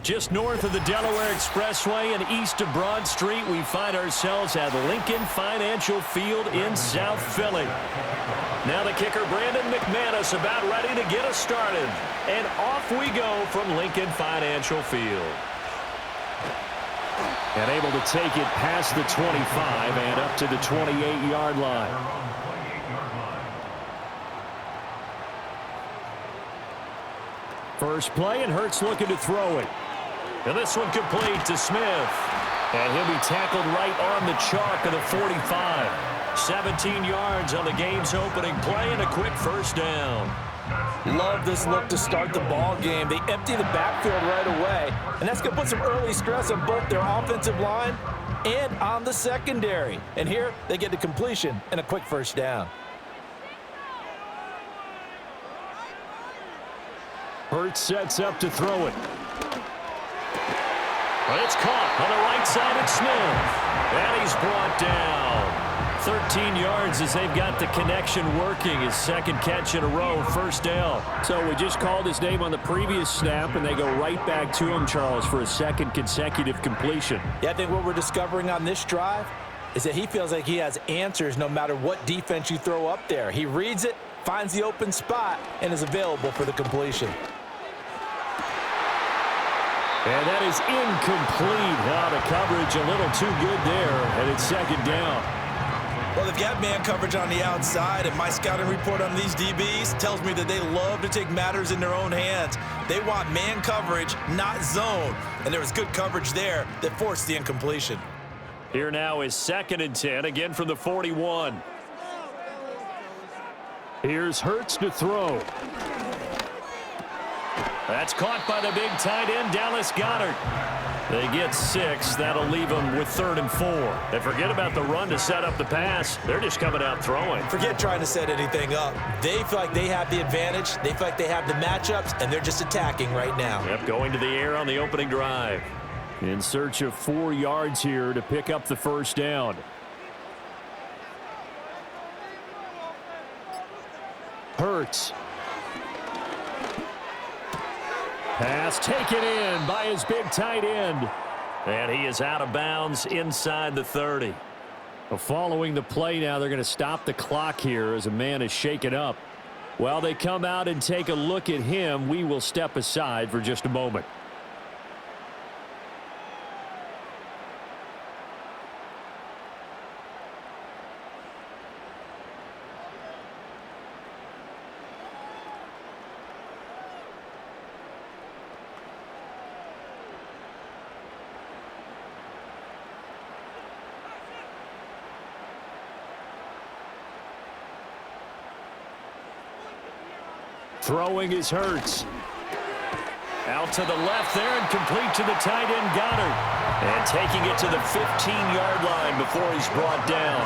Just north of the Delaware Expressway and east of Broad Street, we find ourselves at Lincoln Financial Field in South Philly. Now the kicker, Brandon McManus, about ready to get us started. And off we go from Lincoln Financial Field. And able to take it past the 25 and up to the 28-yard line. First play, and Hurts looking to throw it. And this one complete to Smith. And he'll be tackled right on the chalk of the 45. 17 yards on the game's opening play and a quick first down. Love this look to start the ball game. They empty the backfield right away, and that's going to put some early stress on both their offensive line and on the secondary. And here they get the completion and a quick first down. Hurts sets up to throw it. But it's caught on the right side of Smith. And he's brought down. 13 yards as they've got the connection working. His second catch in a row, first down. So we just called his name on the previous snap, and they go right back to him, Charles, for a second consecutive completion. Yeah, I think what we're discovering on this drive is that he feels like he has answers no matter what defense you throw up there. He reads it, finds the open spot, and is available for the completion. And that is incomplete. The coverage a little too good there, and it's second down. Well, they've got man coverage on the outside, and my scouting report on these DBs tells me that they love to take matters in their own hands. They want man coverage, not zone. And there was good coverage there that forced the incompletion. Here now is 2nd and 10, again from the 41. Here's Hurts to throw. That's caught by the big tight end, Dallas Goedert. They get 6. That'll leave them with 3rd and 4. And forget about the run to set up the pass. They're just coming out throwing. Forget trying to set anything up. They feel like they have the advantage. They feel like they have the matchups, and they're just attacking right now. Yep, going to the air on the opening drive. In search of 4 yards here to pick up the first down. Hurts. Pass taken in by his big tight end. And he is out of bounds inside the 30. Well, following the play now, they're going to stop the clock here as a man is shaken up. While they come out and take a look at him, we will step aside for just a moment. Throwing is Hurts. Out to the left there and complete to the tight end, Goedert. And taking it to the 15-yard line before he's brought down.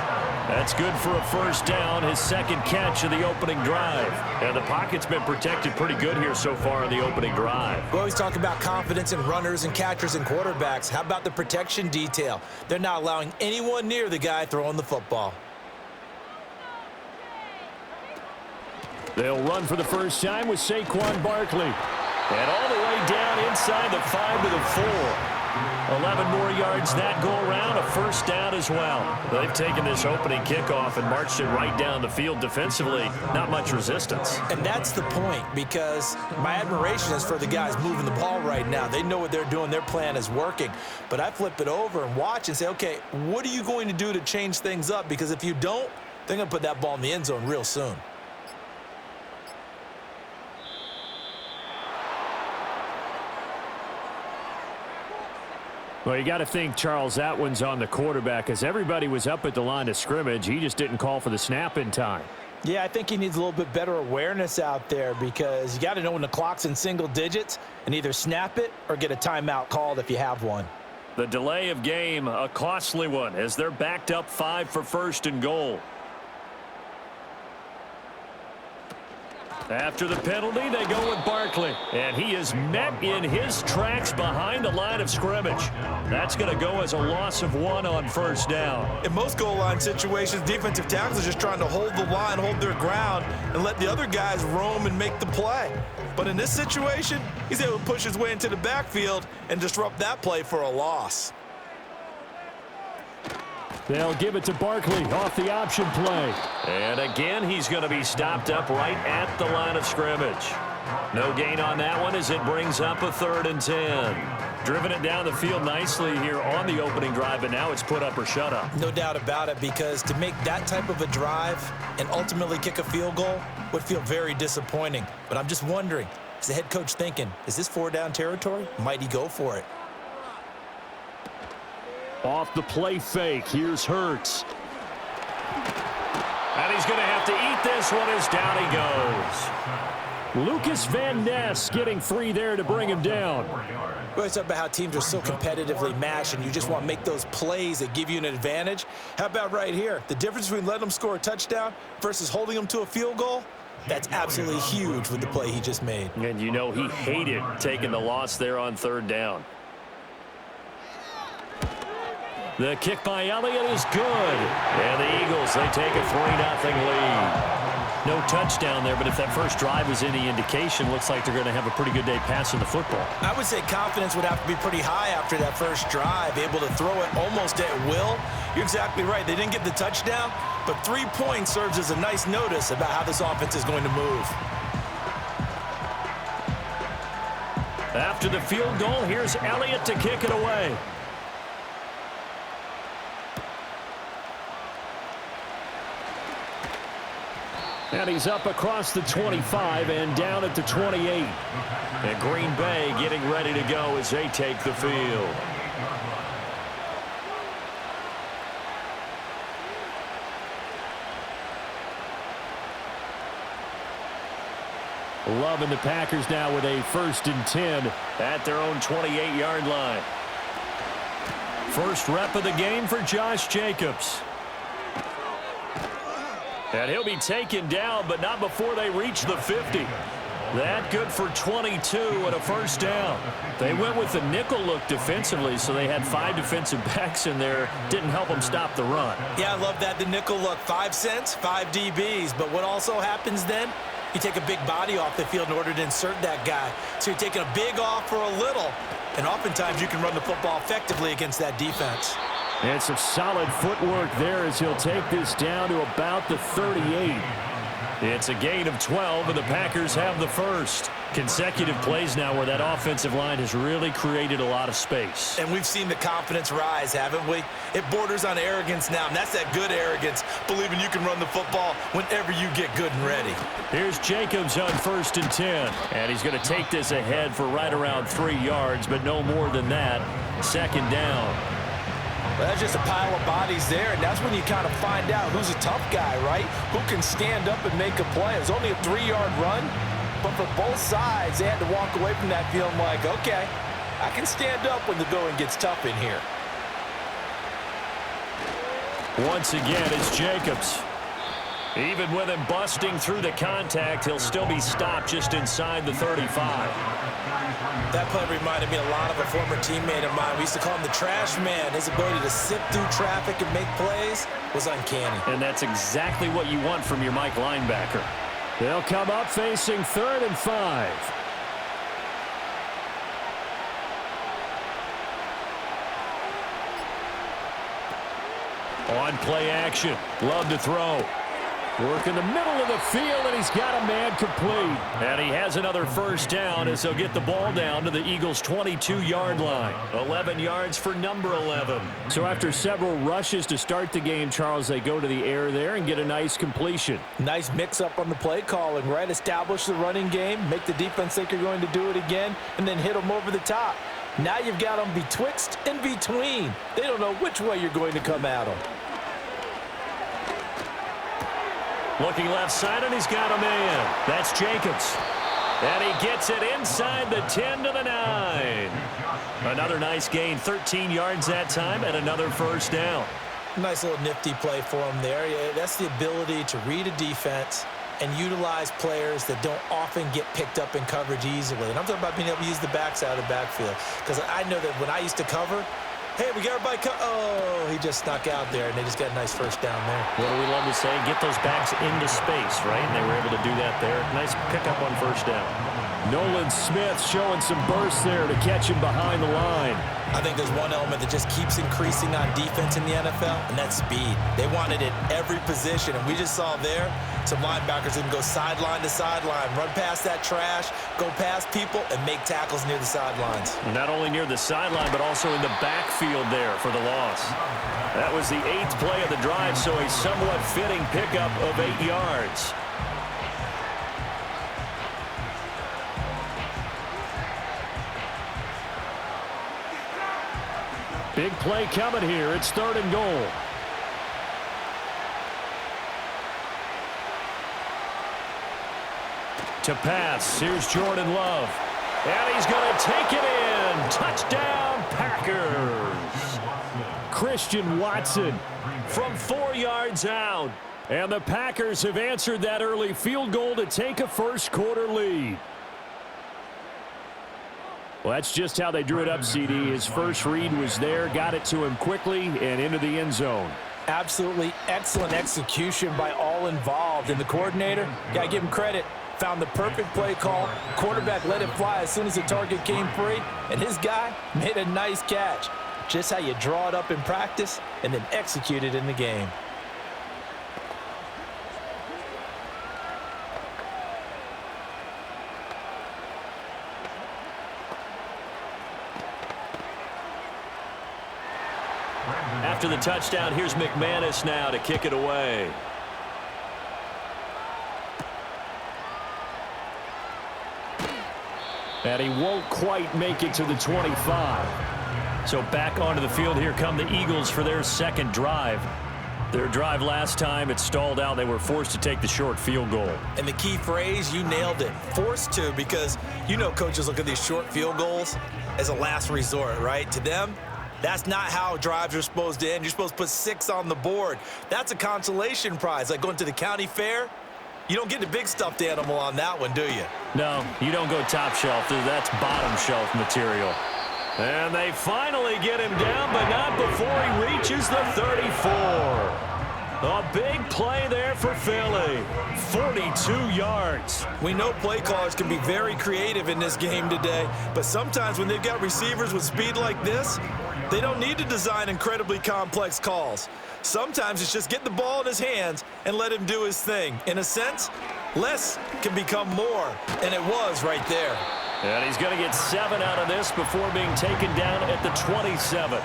That's good for a first down, his second catch of the opening drive. And the pocket's been protected pretty good here so far in the opening drive. We always talk about confidence in runners and catchers and quarterbacks. How about the protection detail? They're not allowing anyone near the guy throwing the football. They'll run for the first time with Saquon Barkley. And all the way down inside the 5 to the 4. 11 more yards that go around, a first down as well. They've taken this opening kickoff and marched it right down the field defensively. Not much resistance. And that's the point, because my admiration is for the guys moving the ball right now. They know what they're doing. Their plan is working. But I flip it over and watch and say, okay, what are you going to do to change things up? Because if you don't, they're going to put that ball in the end zone real soon. Well, you got to think, Charles, that one's on the quarterback, as everybody was up at the line of scrimmage. He just didn't call for the snap in time. Yeah, I think he needs a little bit better awareness out there, because you got to know when the clock's in single digits and either snap it or get a timeout called if you have one. The delay of game, a costly one, as they're backed up 5 for 1st and goal. After the penalty, they go with Barkley. And he is met in his tracks behind the line of scrimmage. That's going to go as a loss of 1 on first down. In most goal line situations, defensive tackles are just trying to hold the line, hold their ground, and let the other guys roam and make the play. But in this situation, he's able to push his way into the backfield and disrupt that play for a loss. They'll give it to Barkley off the option play. And again, he's going to be stopped up right at the line of scrimmage. No gain on that one as it brings up a 3rd and 10. Driven it down the field nicely here on the opening drive, but now it's put up or shut up. No doubt about it, because to make that type of a drive and ultimately kick a field goal would feel very disappointing. But I'm just wondering, is the head coach thinking, is this 4-down territory? Might he go for it? Off the play fake, here's Hurts. And he's going to have to eat this one as down he goes. Lucas Van Ness getting 3 there to bring him down. We always talk about how teams are so competitively matched and you just want to make those plays that give you an advantage. How about right here? The difference between letting them score a touchdown versus holding them to a field goal? That's absolutely huge with the play he just made. And you know he hated taking the loss there on 3rd down. The kick by Elliott is good. And the Eagles, they take a 3-0 lead. No touchdown there, but if that first drive is any indication, looks like they're going to have a pretty good day passing the football. I would say confidence would have to be pretty high after that first drive, able to throw it almost at will. You're exactly right. They didn't get the touchdown, but 3 points serves as a nice notice about how this offense is going to move. After the field goal, here's Elliott to kick it away. And he's up across the 25 and down at the 28. And Green Bay getting ready to go as they take the field. Loving the Packers now with a 1st and 10 at their own 28-yard line. First rep of the game for Josh Jacobs. And he'll be taken down, but not before they reach the 50. That good for 22 and a 1st down. They went with the nickel look defensively, so they had 5 defensive backs in there. Didn't help them stop the run. Yeah, I love that, the nickel look. 5 cents, 5 DBs. But what also happens then? You take a big body off the field in order to insert that guy. So you're taking a big off for a little. And oftentimes you can run the football effectively against that defense. And some solid footwork there as he'll take this down to about the 38. It's a gain of 12, and the Packers have the first. Consecutive plays now where that offensive line has really created a lot of space. And we've seen the confidence rise, haven't we? It borders on arrogance now, and that's that good arrogance, believing you can run the football whenever you get good and ready. Here's Jacobs on 1st and 10. And he's going to take this ahead for right around 3 yards, but no more than that. 2nd down. Well, that's just a pile of bodies there, and that's when you kind of find out who's a tough guy, right? Who can stand up and make a play. It was only a 3-yard run, but for both sides, they had to walk away from that feeling like, okay, I can stand up when the going gets tough in here. Once again, it's Jacobs. Even with him busting through the contact, he'll still be stopped just inside the 35. That play reminded me a lot of a former teammate of mine. We used to call him the trash man. His ability to sift through traffic and make plays was uncanny. And that's exactly what you want from your Mike linebacker. They'll come up facing 3rd and 5. On play action. Love to throw. Work in the middle of the field, and he's got a man complete. And he has another 1st down as he'll get the ball down to the Eagles' 22-yard line. 11 yards for number 11. So after several rushes to start the game, Charles, they go to the air there and get a nice completion. Nice mix-up on the play calling, right? Establish the running game, make the defense think you're going to do it again, and then hit them over the top. Now you've got them betwixt and between. They don't know which way you're going to come at them. Looking left side, and he's got a man. That's Jacobs. And he gets it inside the 10 to the 9. Another nice gain, 13 yards that time, and another 1st down. Nice little nifty play for him there. Yeah, that's the ability to read a defense and utilize players that don't often get picked up in coverage easily. And I'm talking about being able to use the backside of the backfield. Because I know that when I used to cover, hey, we got everybody oh, he just snuck out there, and they just got a nice first down there. What do we love to say? Get those backs into space, right? And they were able to do that there. Nice pickup on first down. Nolan Smith showing some burst there to catch him behind the line. I think there's one element that just keeps increasing on defense in the NFL, and that's speed. They want it at every position, and we just saw there some linebackers who can go sideline to sideline, run past that trash, go past people, and make tackles near the sidelines. Not only near the sideline, but also in the backfield there for the loss. That was the 8th play of the drive, so a somewhat fitting pickup of 8 yards. Big play coming here. It's 3rd and goal. To pass. Here's Jordan Love. And he's going to take it in. Touchdown, Packers. Christian Watson from 4 yards out. And the Packers have answered that early field goal to take a first-quarter lead. Well, that's just how they drew it up, CD. His first read was there, got it to him quickly, and into the end zone. Absolutely excellent execution by all involved. And the coordinator, got to give him credit, found the perfect play call. Quarterback let it fly as soon as the target came free, and his guy made a nice catch. Just how you draw it up in practice and then execute it in the game. After the touchdown, here's McManus now to kick it away. And he won't quite make it to the 25. So back onto the field, here come the Eagles for their second drive. Their drive last time, it stalled out. They were forced to take the short field goal. And the key phrase, you nailed it, forced to, because you know coaches look at these short field goals as a last resort, right? To them, that's not how drives are supposed to end. You're supposed to put 6 on the board. That's a consolation prize. Like going to the county fair, you don't get the big stuffed animal on that one, do you? No, you don't go top shelf. That's bottom shelf material. And they finally get him down, but not before he reaches the 34. A big play there for Philly. 42 yards. We know play callers can be very creative in this game today, but sometimes when they've got receivers with speed like this, they don't need to design incredibly complex calls. Sometimes it's just get the ball in his hands and let him do his thing. In a sense, less can become more, and it was right there. And he's going to get 7 out of this before being taken down at the 27.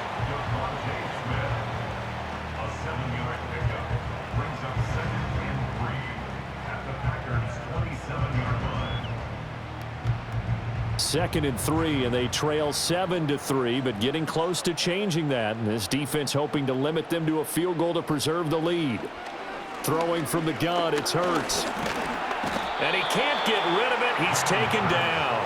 Second and 3, and they trail 7-3, but getting close to changing that. And this defense hoping to limit them to a field goal to preserve the lead. Throwing from the gun, it's Hurts. And he can't get rid of it. He's taken down.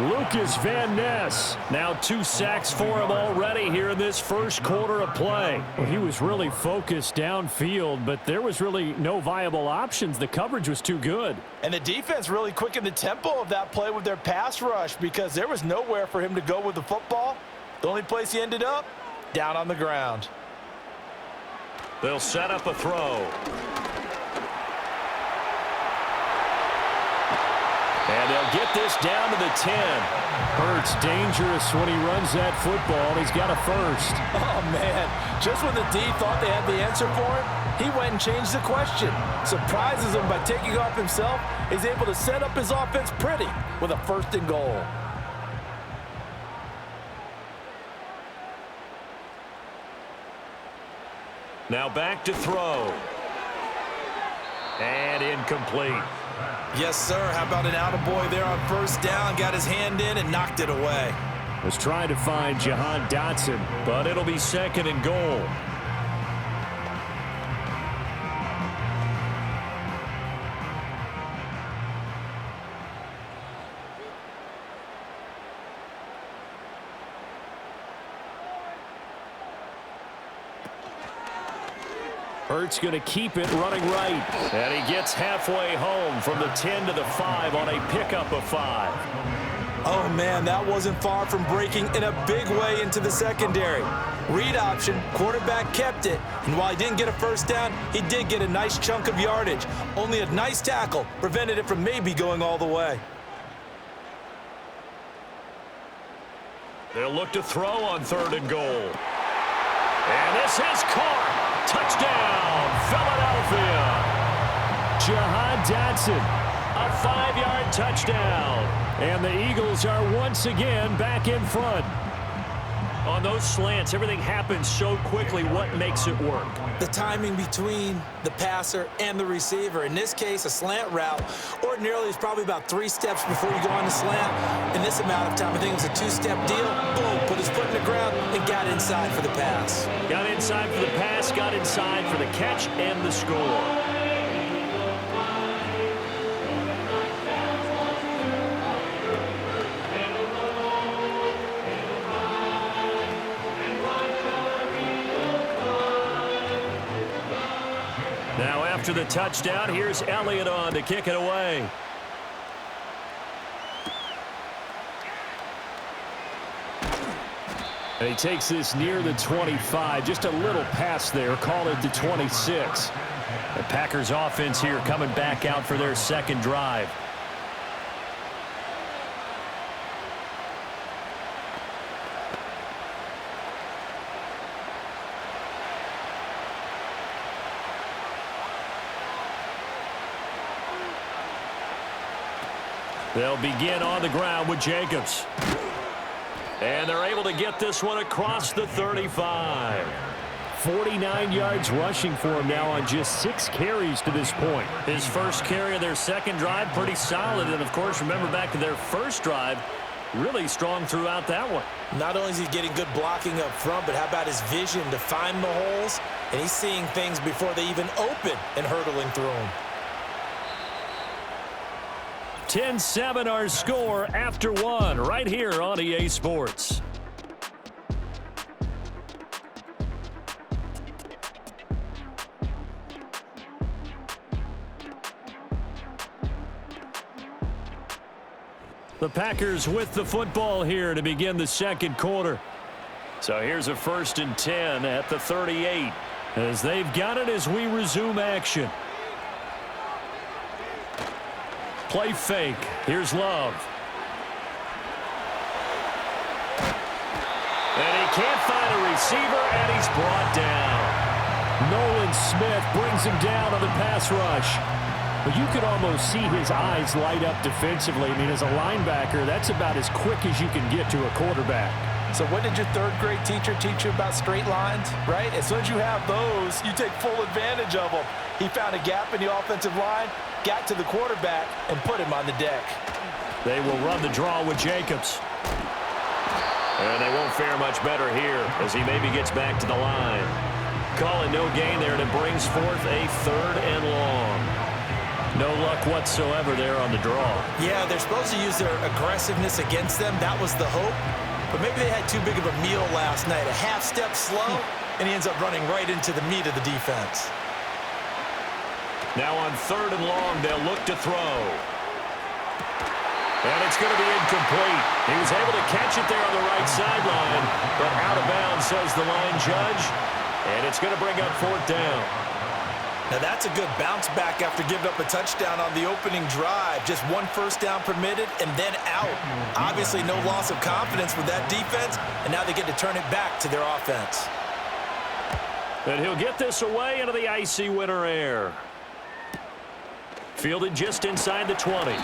Lucas Van Ness. Now 2 sacks for him already here in this first quarter of play. Well, he was really focused downfield, but there was really no viable options. The coverage was too good. And the defense really quickened the tempo of that play with their pass rush because there was nowhere for him to go with the football. The only place he ended up, down on the ground. They'll set up a throw. And they'll get this down to the 10. Hurts dangerous when he runs that football. He's got a first. Oh, man. Just when the D thought they had the answer for him, he went and changed the question. Surprises him by taking off himself. He's able to set up his offense pretty with a 1st and goal. Now back to throw. And incomplete. Yes, sir. How about an attaboy there on 1st down? Got his hand in and knocked it away. Was trying to find Jahan Dotson, but it'll be 2nd and goal. Hurts going to keep it running right. And he gets halfway home from the 10 to the 5 on a pickup of 5. Oh, man, that wasn't far from breaking in a big way into the secondary. Read option, quarterback kept it, and while he didn't get a first down, he did get a nice chunk of yardage. Only a nice tackle prevented it from maybe going all the way. They'll look to throw on 3rd and goal. And this is caught. Touchdown, Philadelphia. Jahan Dotson, a 5-yard touchdown. And the Eagles are once again back in front. On those slants, everything happens so quickly. What makes it work? The timing between the passer and the receiver. In this case, a slant route ordinarily is probably about 3 steps before you go on the slant. In this amount of time, I think it was a 2-step deal. Boom, put his foot in the ground and got inside for the pass. Got inside for the pass, got inside for the catch and the score. Now after the touchdown, here's Elliott on to kick it away. And he takes this near the 25. Just a little pass there. Call it the 26. The Packers offense here coming back out for their second drive. They'll begin on the ground with Jacobs. And they're able to get this one across the 35. 49 yards rushing for him now on just 6 carries to this point. His first carry of their second drive, pretty solid. And, of course, remember back to their first drive, really strong throughout that one. Not only is he getting good blocking up front, but how about his vision to find the holes? And he's seeing things before they even open and hurdling through them. 10-7 our score after 1 right here on EA Sports. The Packers with the football here to begin the second quarter. So here's a 1st and 10 at the 38 as they've got it as we resume action. Play fake. Here's Love. And he can't find a receiver, and he's brought down. Nolan Smith brings him down on the pass rush. But you could almost see his eyes light up defensively. I mean, as a linebacker, that's about as quick as you can get to a quarterback. So what did your 3rd grade teacher teach you about straight lines, right? As soon as you have those, you take full advantage of them. He found a gap in the offensive line, got to the quarterback, and put him on the deck. They will run the draw with Jacobs. And they won't fare much better here as he maybe gets back to the line. Call it no gain there, and it brings forth a 3rd and long. No luck whatsoever there on the draw. Yeah, they're supposed to use their aggressiveness against them. That was the hope. But maybe they had too big of a meal last night. A half step slow, and he ends up running right into the meat of the defense. Now on 3rd and long, they'll look to throw. And it's going to be incomplete. He was able to catch it there on the right sideline, but out of bounds, says the line judge. And it's going to bring up 4th down. Now that's a good bounce back after giving up a touchdown on the opening drive. Just 1 first down permitted and then out. Obviously no loss of confidence with that defense, and now they get to turn it back to their offense. And he'll get this away into the icy winter air. Fielded just inside the 20.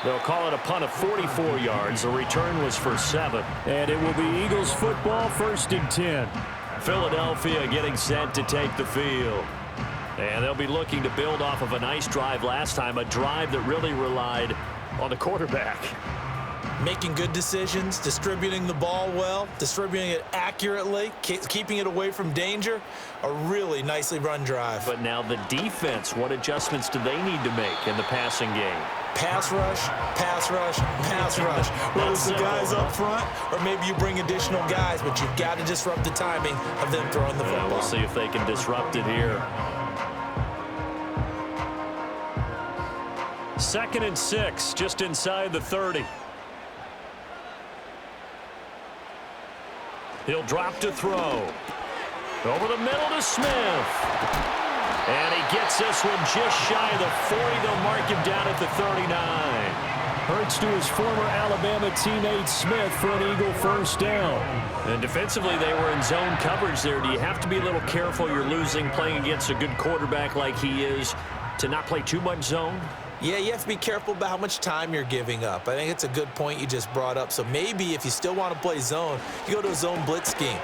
They'll call it a punt of 44 yards. The return was for 7. And it will be Eagles football, 1st and 10. Philadelphia getting set to take the field. And they'll be looking to build off of a nice drive last time, a drive that really relied on the quarterback. Making good decisions, distributing the ball well, distributing it accurately, keeping it away from danger. A really nicely run drive. But now the defense, what adjustments do they need to make in the passing game? Pass rush, pass rush, pass rush. Whether it's the guys up front or maybe you bring additional guys, but you've got to disrupt the timing of them throwing the football. We'll see if they can disrupt it here. 2nd and 6, just inside the 30. He'll drop to throw. Over the middle to Smith. And he gets this one just shy of the 40. They'll mark him down at the 39. Hurts to his former Alabama teammate Smith for an Eagle first down. And defensively, they were in zone coverage there. Do you have to be a little careful? You're losing playing against a good quarterback like he is to not play too much zone? Yeah, you have to be careful about how much time you're giving up. I think it's a good point you just brought up. So maybe if you still want to play zone, you go to a zone blitz scheme.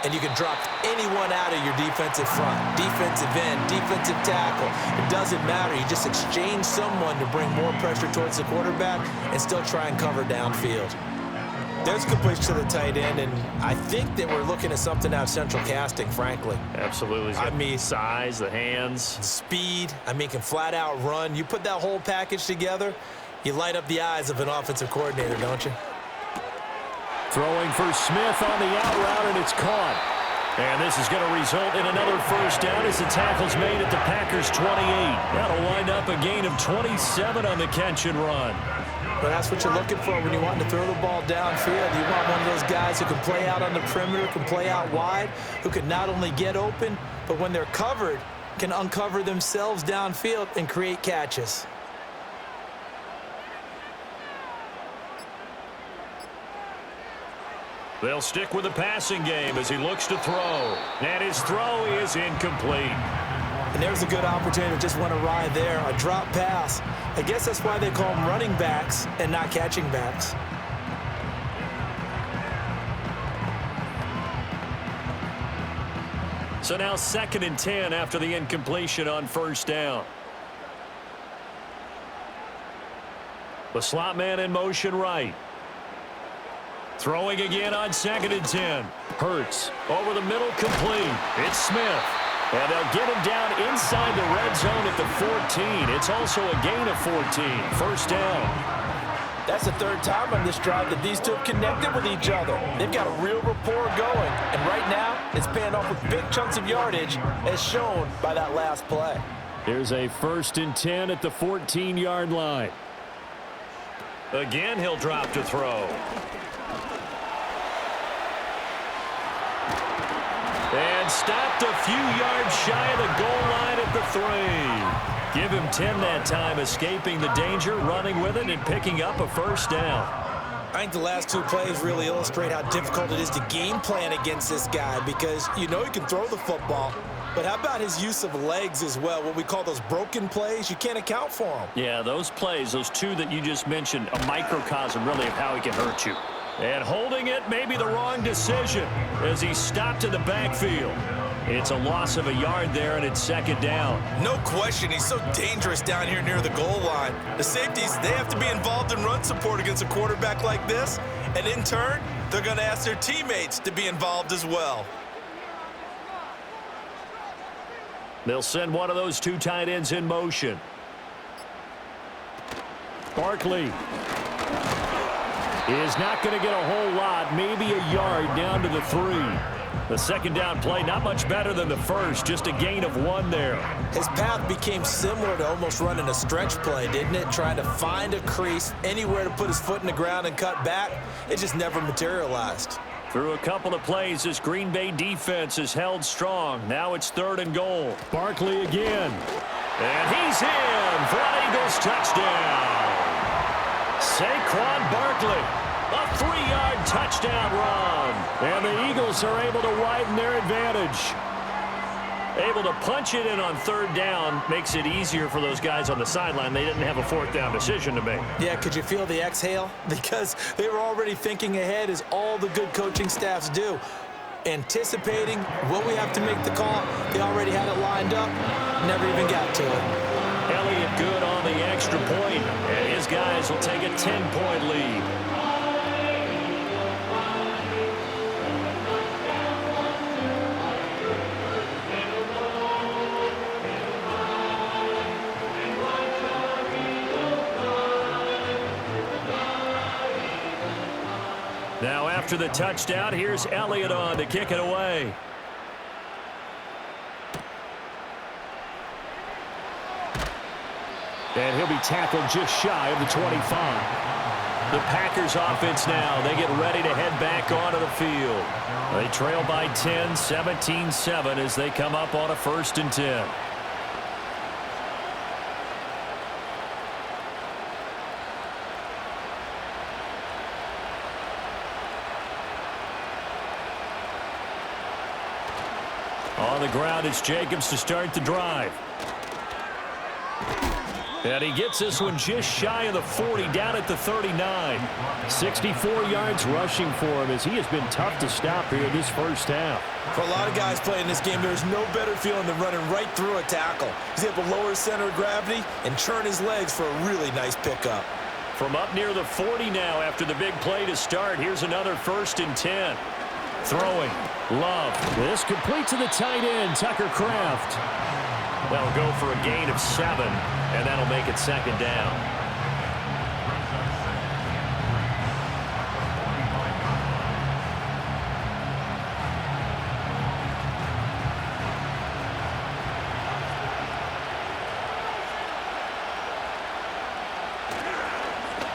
And you can drop anyone out of your defensive front, defensive end, defensive tackle. It doesn't matter. You just exchange someone to bring more pressure towards the quarterback and still try and cover downfield. There's completion to the tight end, and I think that we're looking at something out of central casting, frankly. Absolutely. I mean, size, the hands. Speed. I mean, can flat out run. You put that whole package together, you light up the eyes of an offensive coordinator, don't you? Throwing for Smith on the out route, and it's caught. And this is going to result in another first down as the tackle's made at the Packers' 28. That'll wind up a gain of 27 on the catch and run. But that's what you're looking for when you want to throw the ball downfield. You want one of those guys who can play out on the perimeter, can play out wide, who can not only get open, but when they're covered, can uncover themselves downfield and create catches. They'll stick with the passing game as he looks to throw. And his throw is incomplete. And there's a good opportunity to just want to ride there, a drop pass. I guess that's why they call them running backs and not catching backs. So now 2nd and 10 after the incompletion on first down. The slot man in motion right. Throwing again on 2nd and 10. Hurts over the middle, complete. It's Smith. And they'll get him down inside the red zone at the 14. It's also a gain of 14. First down. That's the 3rd time on this drive that these two have connected with each other. They've got a real rapport going. And right now, it's paying off with big chunks of yardage as shown by that last play. Here's a 1st and 10 at the 14-yard line. Again, he'll drop to throw. And stopped a few yards shy of the goal line at the 3. Give him 10 that time, escaping the danger, running with it, and picking up a first down. I think the last 2 plays really illustrate how difficult it is to game plan against this guy because you know he can throw the football. But how about his use of legs as well, what we call those broken plays? You can't account for them. Yeah, those plays, those 2 that you just mentioned, a microcosm really of how he can hurt you. And holding it may be the wrong decision as he stopped in the backfield. It's a loss of a yard there, and it's 2nd down. No question, he's so dangerous down here near the goal line. The safeties, they have to be involved in run support against a quarterback like this. And in turn, they're going to ask their teammates to be involved as well. They'll send one of those 2 tight ends in motion. Barkley is not going to get a whole lot, maybe a yard down to the 3. The 2nd down play, not much better than the first, just a gain of 1 there. His path became similar to almost running a stretch play, didn't it? Trying to find a crease, anywhere to put his foot in the ground and cut back. It just never materialized. Through a couple of plays, this Green Bay defense is held strong. Now it's 3rd and goal. Barkley again. And he's in for an Eagles touchdown. Saquon Barkley, a 3-yard touchdown run. And the Eagles are able to widen their advantage. Able to punch it in on 3rd down makes it easier for those guys on the sideline. They didn't have a 4th down decision to make. Yeah, could you feel the exhale? Because they were already thinking ahead, as all the good coaching staffs do. Anticipating, will we have to make the call? They already had it lined up, never even got to it. Elliott good on the extra point, and his guys will take a 10-point lead. Now after the touchdown, here's Elliott on to kick it away. And he'll be tackled just shy of the 25. The Packers offense now, they get ready to head back onto the field. They trail by 10, 17-7 as they come up on a 1st and 10. On the ground, it's Jacobs to start the drive. And he gets this one just shy of the 40, down at the 39. 64 yards rushing for him as he has been tough to stop here this first half. For a lot of guys playing this game, there's no better feeling than running right through a tackle. He's able to lower his center of gravity and churn his legs for a really nice pickup. From up near the 40 now after the big play to start, here's another 1st and 10. Throwing. Love. This complete to the tight end, Tucker Kraft. They'll go for a gain of 7, and that'll make it 2nd down.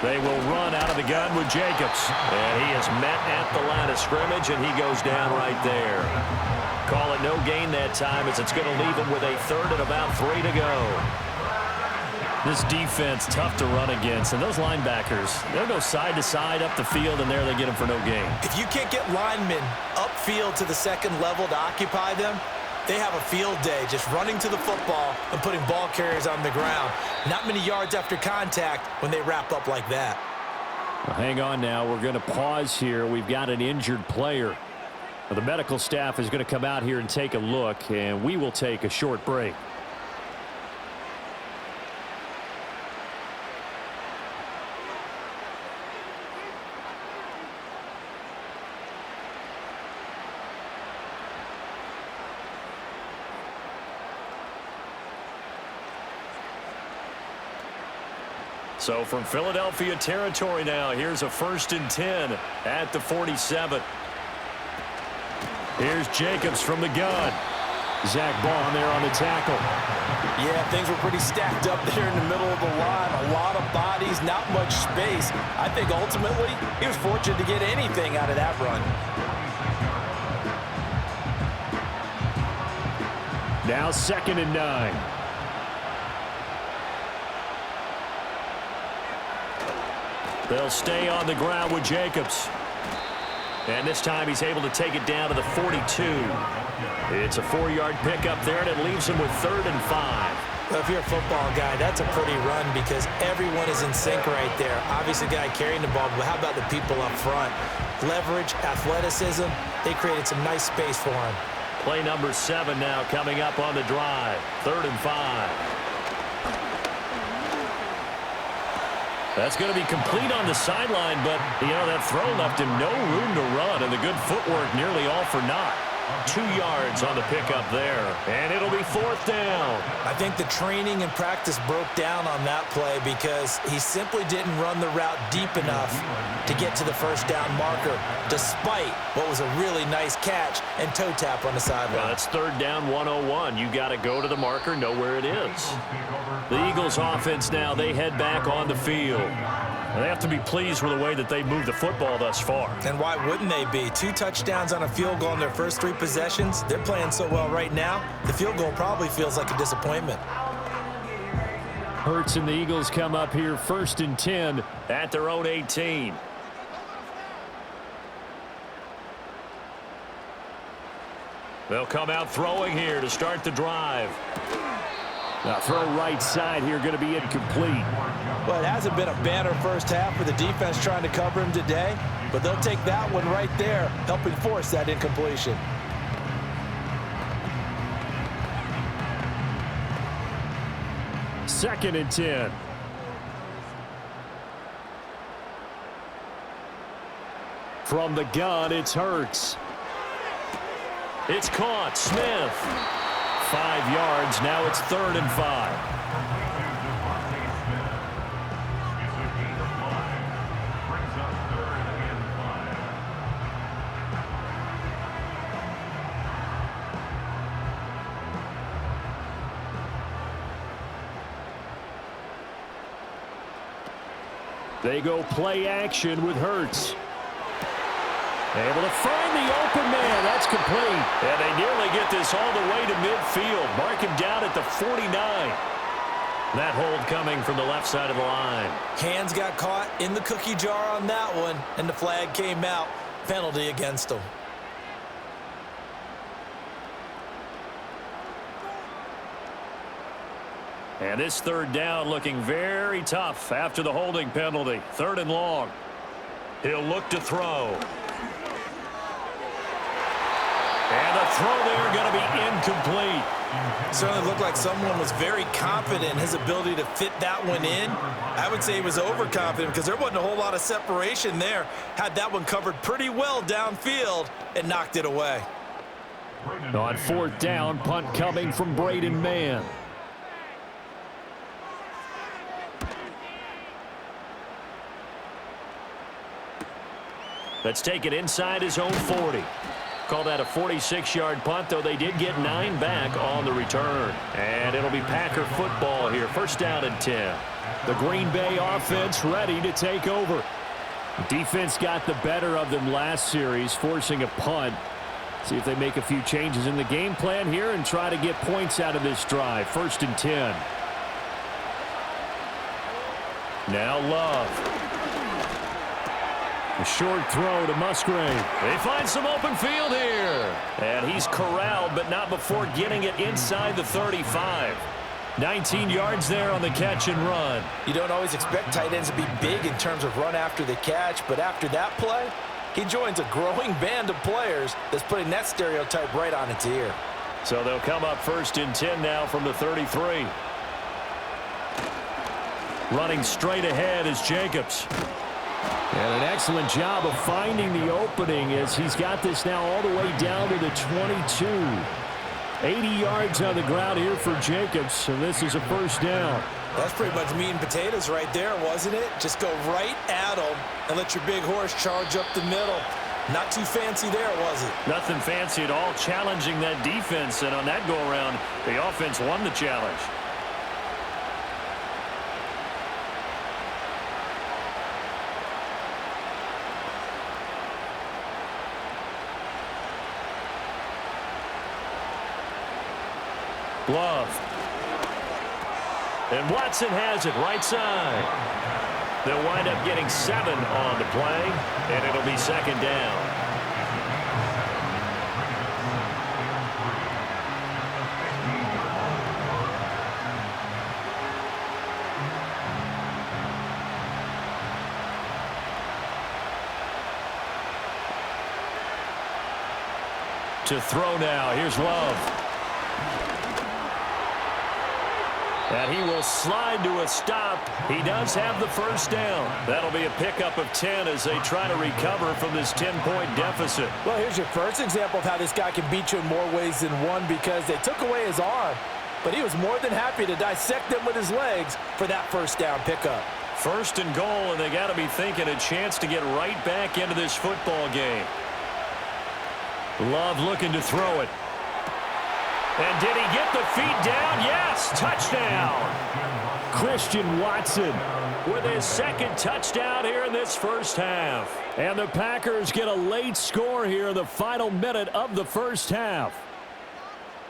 They will run out of the gun with Jacobs. And he is met at the line of scrimmage, and he goes down right there. Call it no gain that time as it's going to leave him with a 3rd and about 3 to go. This defense, tough to run against. And those linebackers, they'll go side to side up the field, and there they get them for no gain. If you can't get linemen upfield to the 2nd level to occupy them, they have a field day just running to the football and putting ball carriers on the ground. Not many yards after contact when they wrap up like that. Well, hang on now. We're going to pause here. We've got an injured player. The medical staff is going to come out here and take a look, and we will take a short break. So from Philadelphia territory now, here's a 1st and 10 at the 47. Here's Jacobs from the gun. Zach Baum there on the tackle. Yeah, things were pretty stacked up there in the middle of the line. A lot of bodies, not much space. I think ultimately he was fortunate to get anything out of that run. Now 2nd and 9. They'll stay on the ground with Jacobs. And this time he's able to take it down to the 42. It's a 4-yard pickup there, and it leaves him with 3rd and 5. Well, if you're a football guy, that's a pretty run because everyone is in sync right there. Obviously, the guy carrying the ball, but how about the people up front? Leverage, athleticism, they created some nice space for him. Play number 7 now coming up on the drive. 3rd and 5. That's going to be complete on the sideline, but, that throw left him no room to run, and the good footwork nearly all for naught. 2 yards on the pickup there, and it'll be 4th down. I think the training and practice broke down on that play because he simply didn't run the route deep enough to get to the 1st down marker, despite what was a really nice catch and toe tap on the sideline. Well, that's 3rd down 101. You got to go to the marker, know where it is. The Eagles offense now, they head back on the field. They have to be pleased with the way that they moved the football thus far. And why wouldn't they be? 2 touchdowns on a field goal in their first 3 possessions. They're playing so well right now, the field goal probably feels like a disappointment. Hurts and the Eagles come up here 1st and 10 at their own 18. They'll come out throwing here to start the drive. Now throw right side here, going to be incomplete. Well, it hasn't been a banner first half for the defense trying to cover him today, but they'll take that one right there, helping force that incompletion. Second and 10. From the gun, it's Hurts. It's caught. Smith. 5 yards. Now it's 3rd and 5. They go play action with Hurts. Able to find the open man. That's complete. And they nearly get this all the way to midfield. Mark him down at the 49. That hold coming from the left side of the line. Hands got caught in the cookie jar on that one, and the flag came out. Penalty against him. And this third down looking very tough after the holding penalty. 3rd and long. He'll look to throw. And the throw there going to be incomplete. Certainly looked like someone was very confident in his ability to fit that one in. I would say he was overconfident because there wasn't a whole lot of separation there. Had that one covered pretty well downfield and knocked it away. On 4th down, punt coming from Braden Mann. Let's take it inside his own 40. Call that a 46-yard punt, though they did get 9 back on the return. And it'll be Packer football here. 1st down and 10. The Green Bay offense ready to take over. Defense got the better of them last series, forcing a punt. See if they make a few changes in the game plan here and try to get points out of this drive. 1st and 10. Now Love. A short throw to Musgrave. They find some open field here. And he's corralled, but not before getting it inside the 35. 19 yards there on the catch and run. You don't always expect tight ends to be big in terms of run after the catch, but after that play, he joins a growing band of players that's putting that stereotype right on its ear. So they'll come up 1st and 10 now from the 33. Running straight ahead is Jacobs. And an excellent job of finding the opening as he's got this now all the way down to the 22. 80 yards on the ground here for Jacobs, and this is a 1st down. That's pretty much meat and potatoes right there, wasn't it? Just go right at him and let your big horse charge up the middle. Not too fancy there, was it? Nothing fancy at all, challenging that defense, and on that go-around, the offense won the challenge. Love. And Watson has it right side. They'll wind up getting 7 on the play, and it'll be 2nd down. To throw now. Here's Love. And he will slide to a stop. He does have the 1st down. That'll be a pickup of 10 as they try to recover from this 10-point deficit. Well, here's your first example of how this guy can beat you in more ways than one, because they took away his arm, but he was more than happy to dissect them with his legs for that 1st down pickup. 1st and goal, and they got to be thinking a chance to get right back into this football game. Love looking to throw it. And did he get the feet down? Yes, touchdown. Christian Watson with his 2nd touchdown here in this 1st half. And the Packers get a late score here in the final minute of the 1st half.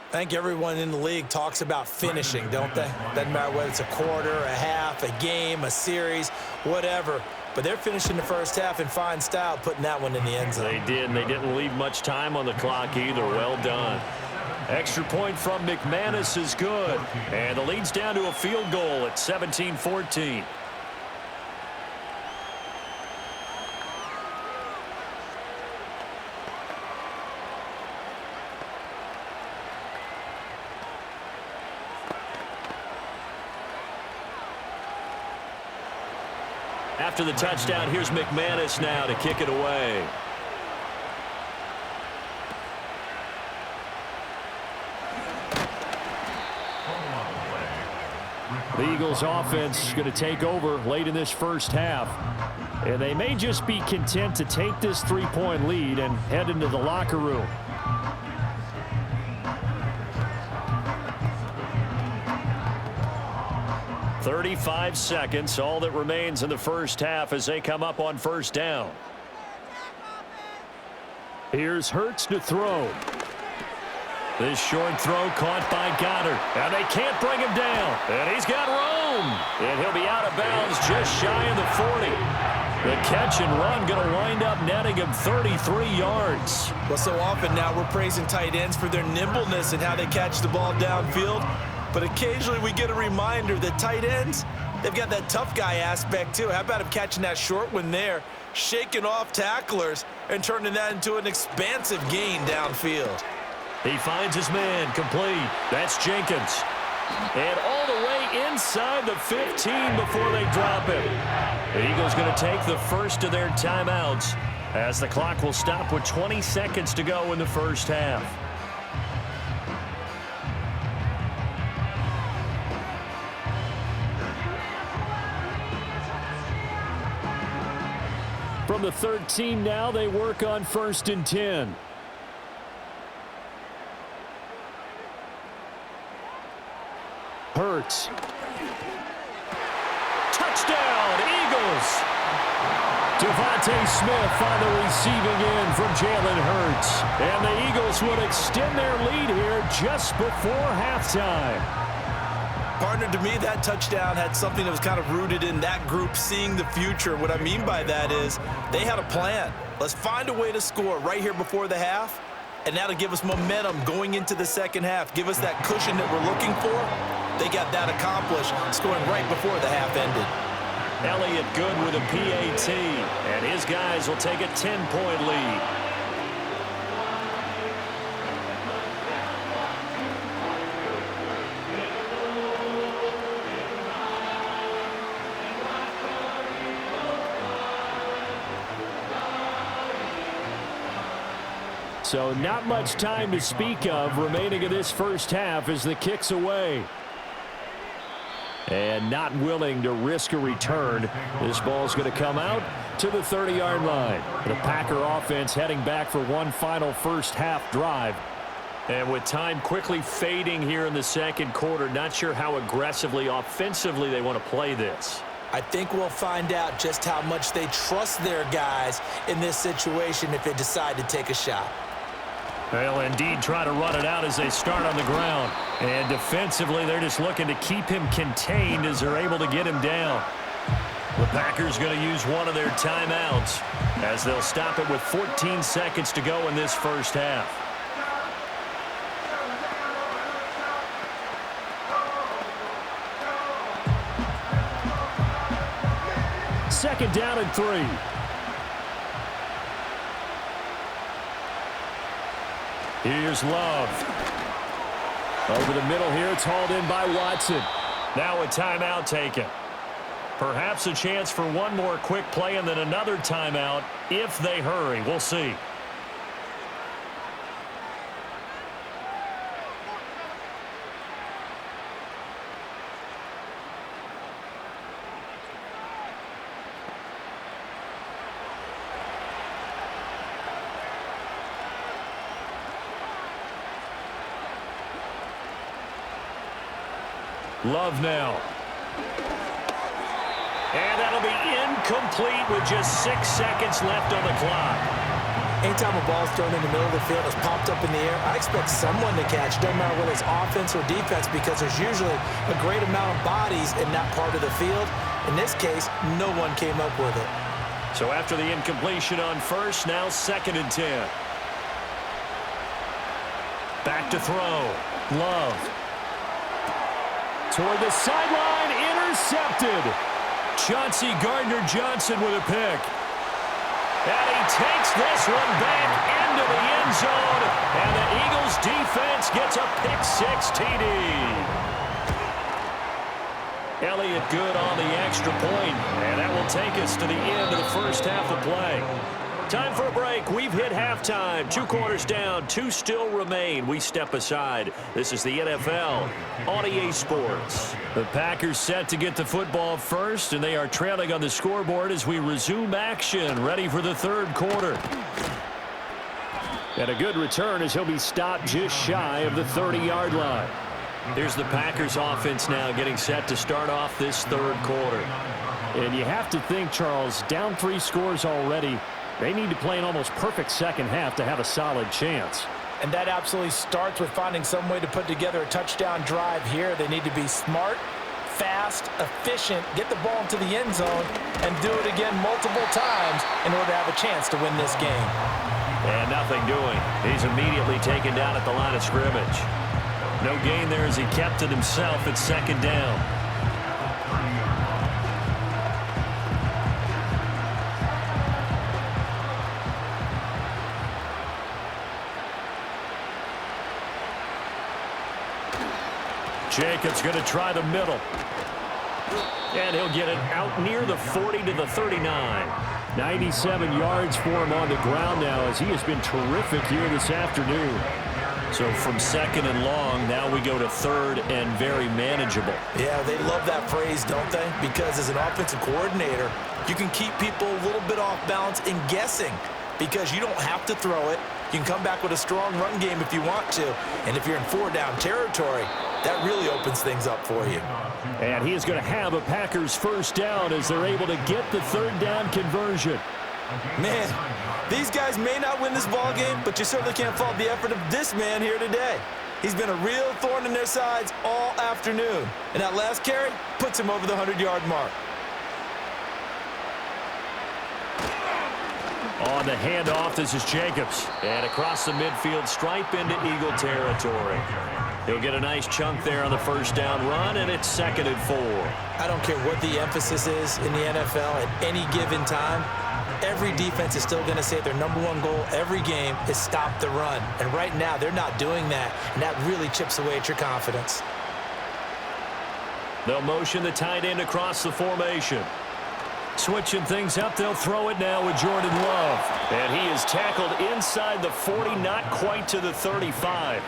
I think everyone in the league talks about finishing, don't they? Doesn't matter whether it's a quarter, a half, a game, a series, whatever. But they're finishing the 1st half in fine style, putting that one in the end zone. They did, and they didn't leave much time on the clock either. Well done. Extra point from McManus is good. And the lead's down to a field goal at 17-14. After the touchdown, here's McManus now to kick it away. The Eagles offense going to take over late in this 1st half. And they may just be content to take this 3-point lead and head into the locker room. 35 seconds, all that remains in the first half as they come up on first down. Here's Hurts to throw. This short throw caught by Goddard. And they can't bring him down. And he's got room. And he'll be out of bounds just shy of the 40. The catch and run going to wind up netting him 33 yards. Well, so often now we're praising tight ends for their nimbleness and how they catch the ball downfield. But occasionally we get a reminder that tight ends, they've got that tough guy aspect too. How about him catching that short one there, shaking off tacklers, and turning that into an expansive gain downfield. He finds his man complete. That's Jenkins. And all the way inside the 15 before they drop him. The Eagles going to take the first of their timeouts as the clock will stop with 20 seconds to go in the first half. From the 13 now, they work on 1st and 10. Hurts. Touchdown, Eagles. Devontae Smith on the receiving end from Jalen Hurts. And the Eagles would extend their lead here just before halftime. Partner, to me, that touchdown had something that was kind of rooted in that group seeing the future. What I mean by that is they had a plan. Let's find a way to score right here before the half, and that'll give us momentum going into the second half, give us that cushion that we're looking for. They got that accomplished, scoring right before the half ended. Elliott good with a PAT, and his guys will take a 10-point lead. So not much time to speak of remaining in this first half as the kick's away. And not willing to risk a return. This ball's going to come out to the 30-yard line. The Packer offense heading back for one final first half drive. And with time quickly fading here in the second quarter, not sure how aggressively, offensively they want to play this. I think we'll find out just how much they trust their guys in this situation if they decide to take a shot. They'll indeed try to run it out as they start on the ground. And defensively, they're just looking to keep him contained as they're able to get him down. The Packers going to use one of their timeouts as they'll stop it with 14 seconds to go in this first half. Second down and 3. Here's Love. Over the middle here, it's hauled in by Watson. Now a timeout taken. Perhaps a chance for one more quick play and then another timeout if they hurry. We'll see. Love now. And that'll be incomplete with just 6 seconds left on the clock. Anytime a ball's thrown in the middle of the field, it's popped up in the air, I expect someone to catch, doesn't matter whether it's offense or defense, because there's usually a great amount of bodies in that part of the field. In this case, no one came up with it. So after the incompletion on first, now 2nd and 10. Back to throw. Love. Toward the sideline, intercepted. Chauncey Gardner-Johnson with a pick. And he takes this one back into the end zone. And the Eagles defense gets a pick-6 TD. Elliott good on the extra point. And that will take us to the end of the first half of play. Time for a break. We've hit halftime. 2 quarters down. 2 still remain. We step aside. This is the NFL on EA Sports. The Packers set to get the football first, and they are trailing on the scoreboard as we resume action, ready for the 3rd quarter. And a good return as he'll be stopped just shy of the 30-yard line. Here's the Packers offense now getting set to start off this third quarter. And you have to think, Charles, down 3 scores already. They need to play an almost perfect second half to have a solid chance. And that absolutely starts with finding some way to put together a touchdown drive here. They need to be smart, fast, efficient, get the ball into the end zone, and do it again multiple times in order to have a chance to win this game. And nothing doing. He's immediately taken down at the line of scrimmage. No gain there as he kept it himself at second down. Jacobs going to try the middle. And he'll get it out near the 40 to the 39. 97 yards for him on the ground now as he has been terrific here this afternoon. So from second and long, now we go to third and very manageable. Yeah, they love that phrase, don't they? Because as an offensive coordinator, you can keep people a little bit off balance and guessing because you don't have to throw it. You can come back with a strong run game if you want to. And if you're in 4-down territory, that really opens things up for you. And he is going to have a Packers first down as they're able to get the third down conversion. Man, these guys may not win this ball game, but you certainly can't fault the effort of this man here today. He's been a real thorn in their sides all afternoon. And that last carry puts him over the 100-yard mark. On the handoff, this is Jacobs. And across the midfield stripe into Eagle territory. He'll get a nice chunk there on the first down run, and it's 2nd and 4. I don't care what the emphasis is in the NFL at any given time. Every defense is still going to say their #1 goal every game is stop the run. And right now, they're not doing that, and that really chips away at your confidence. They'll motion the tight end across the formation. Switching things up, they'll throw it now with Jordan Love. And he is tackled inside the 40, not quite to the 35.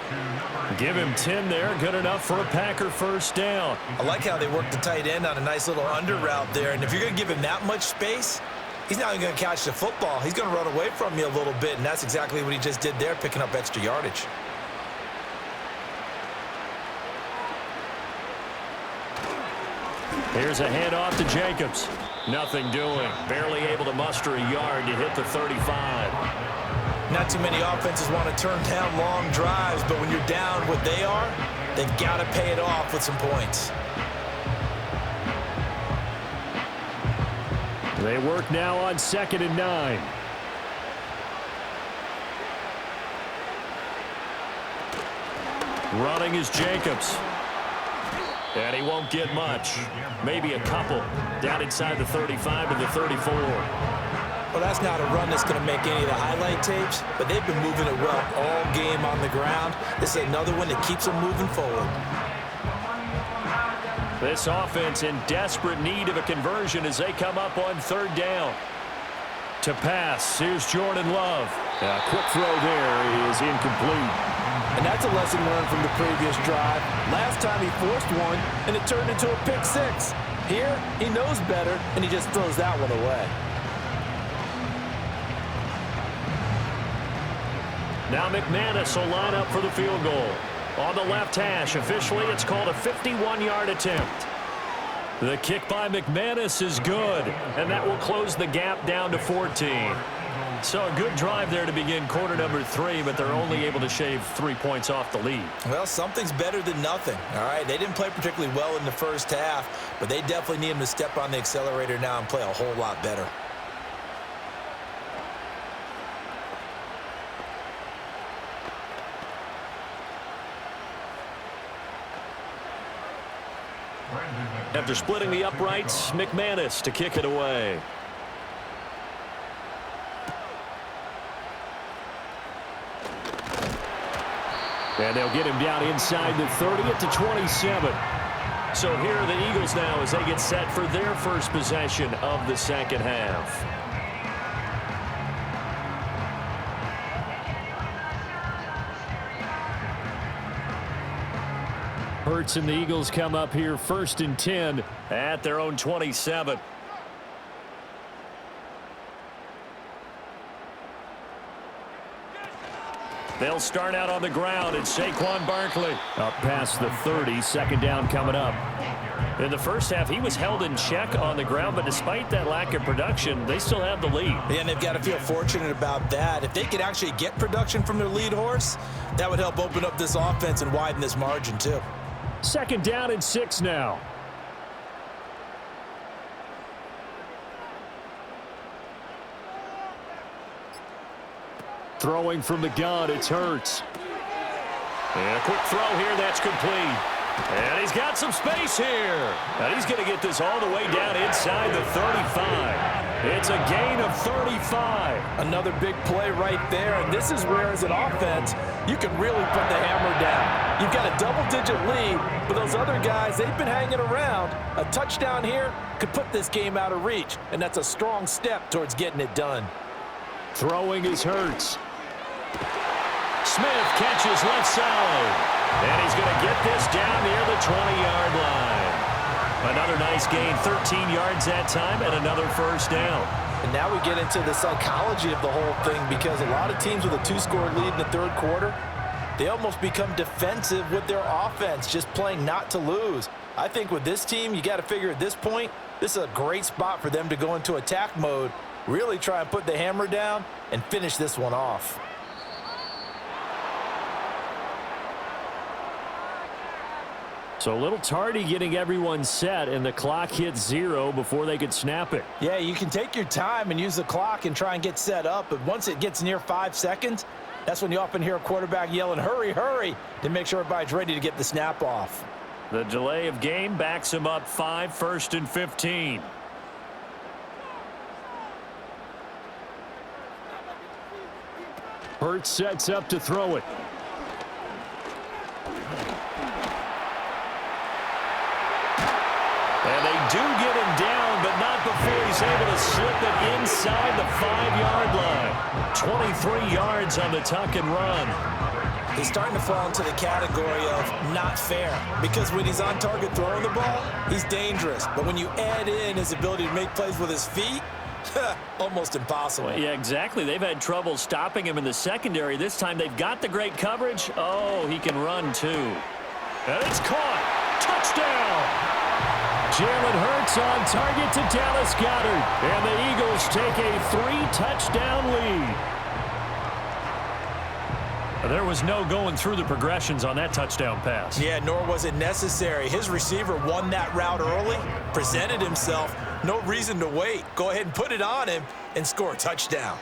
Give him 10 there, good enough for a Packer first down. I like how they work the tight end on a nice little under route there. And if you're going to give him that much space, he's not even going to catch the football. He's going to run away from you a little bit, and that's exactly what he just did there, picking up extra yardage. Here's a handoff to Jacobs. Nothing doing. Barely able to muster a yard to hit the 35. Not too many offenses want to turn down long drives, but when you're down what they are, they've got to pay it off with some points. They work now on 2nd and 9. Running is Jacobs. And he won't get much. Maybe a couple. Down inside the 35 to the 34. Well, that's not a run that's going to make any of the highlight tapes, but they've been moving it well all game on the ground. This is another one that keeps them moving forward. This offense in desperate need of a conversion as they come up on 3rd down. To pass, here's Jordan Love. A quick throw there is incomplete. And that's a lesson learned from the previous drive. Last time he forced one, and it turned into a pick 6. Here, he knows better, and he just throws that one away. Now McManus will line up for the field goal. On the left hash, officially it's called a 51-yard attempt. The kick by McManus is good, and that will close the gap down to 14. So a good drive there to begin quarter number 3, but they're only able to shave 3 points off the lead. Well, something's better than nothing, all right? They didn't play particularly well in the first half, but they definitely need him to step on the accelerator now and play a whole lot better. After splitting the uprights, McManus to kick it away. And they'll get him down inside the 30 at the 27. So here are the Eagles now as they get set for their first possession of the second half. Hurts and the Eagles come up here 1st and 10 at their own 27. They'll start out on the ground, and Saquon Barkley. Up past the 30, second down coming up. In the first half, he was held in check on the ground, but despite that lack of production, they still have the lead. Yeah, and they've got to feel fortunate about that. If they could actually get production from their lead horse, that would help open up this offense and widen this margin too. Second down and 6 now. Throwing from the gun, it's Hurts. And a quick throw here, that's complete. And he's got some space here. And he's going to get this all the way down inside the 35. It's a gain of 35. Another big play right there, and this is where, as an offense, you can really put the hammer down. You've got a double-digit lead, but those other guys, they've been hanging around. A touchdown here could put this game out of reach, and that's a strong step towards getting it done. Throwing is Hurts. Smith catches left side. And he's going to get this down near the 20-yard line. Another nice gain, 13 yards that time, and another first down. And now we get into the psychology of the whole thing, because a lot of teams with a 2-score lead in the third quarter, they almost become defensive with their offense, just playing not to lose. I think with this team, you got to figure at this point, this is a great spot for them to go into attack mode, really try and put the hammer down and finish this one off. So a little tardy getting everyone set, and the clock hits 0 before they could snap it. Yeah, you can take your time and use the clock and try and get set up, but once it gets near 5 seconds, that's when you often hear a quarterback yelling, hurry, hurry, to make sure everybody's ready to get the snap off. The delay of game backs him up 5, 1st and 15. Hurts sets up to throw it. And they do get him down, but not before he's able to slip it inside the 5-yard line. 23 yards on the tuck and run. He's starting to fall into the category of not fair, because when he's on target throwing the ball, he's dangerous. But when you add in his ability to make plays with his feet, almost impossible. Yeah, exactly. They've had trouble stopping him in the secondary. This time they've got the great coverage. Oh, he can run too. And it's caught. Touchdown. Jalen Hurts on target to Dallas Goedert. And the Eagles take a 3-touchdown lead. There was no going through the progressions on that touchdown pass. Yeah, nor was it necessary. His receiver won that route early, presented himself. No reason to wait. Go ahead and put it on him and score a touchdown.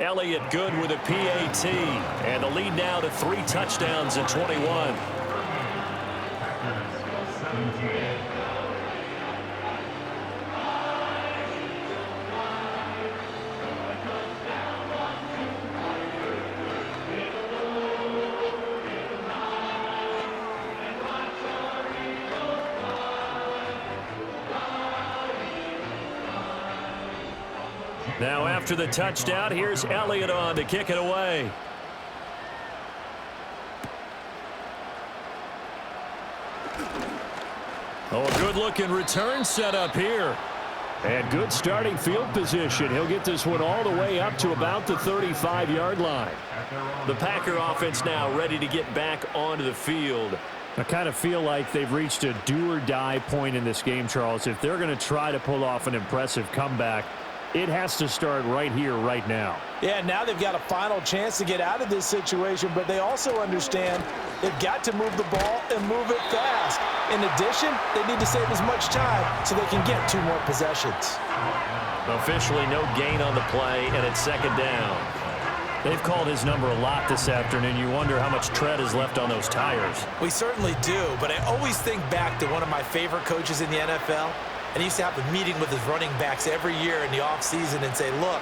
Elliott good with a PAT. And the lead now to 3 touchdowns at 21. Now after the touchdown, here's Elliott on to kick it away. Oh, a good-looking return set up here. And good starting field position. He'll get this one all the way up to about the 35-yard line. The Packer offense now ready to get back onto the field. I kind of feel like they've reached a do-or-die point in this game, Charles. If they're going to try to pull off an impressive comeback, it has to start right here, right now. Yeah, now they've got a final chance to get out of this situation, but they also understand they've got to move the ball and move it fast. In addition, they need to save as much time so they can get 2 more possessions. Officially no gain on the play, and it's second down. They've called his number a lot this afternoon. You wonder how much tread is left on those tires. We certainly do, but I always think back to one of my favorite coaches in the NFL. And he used to have a meeting with his running backs every year in the offseason and say, look,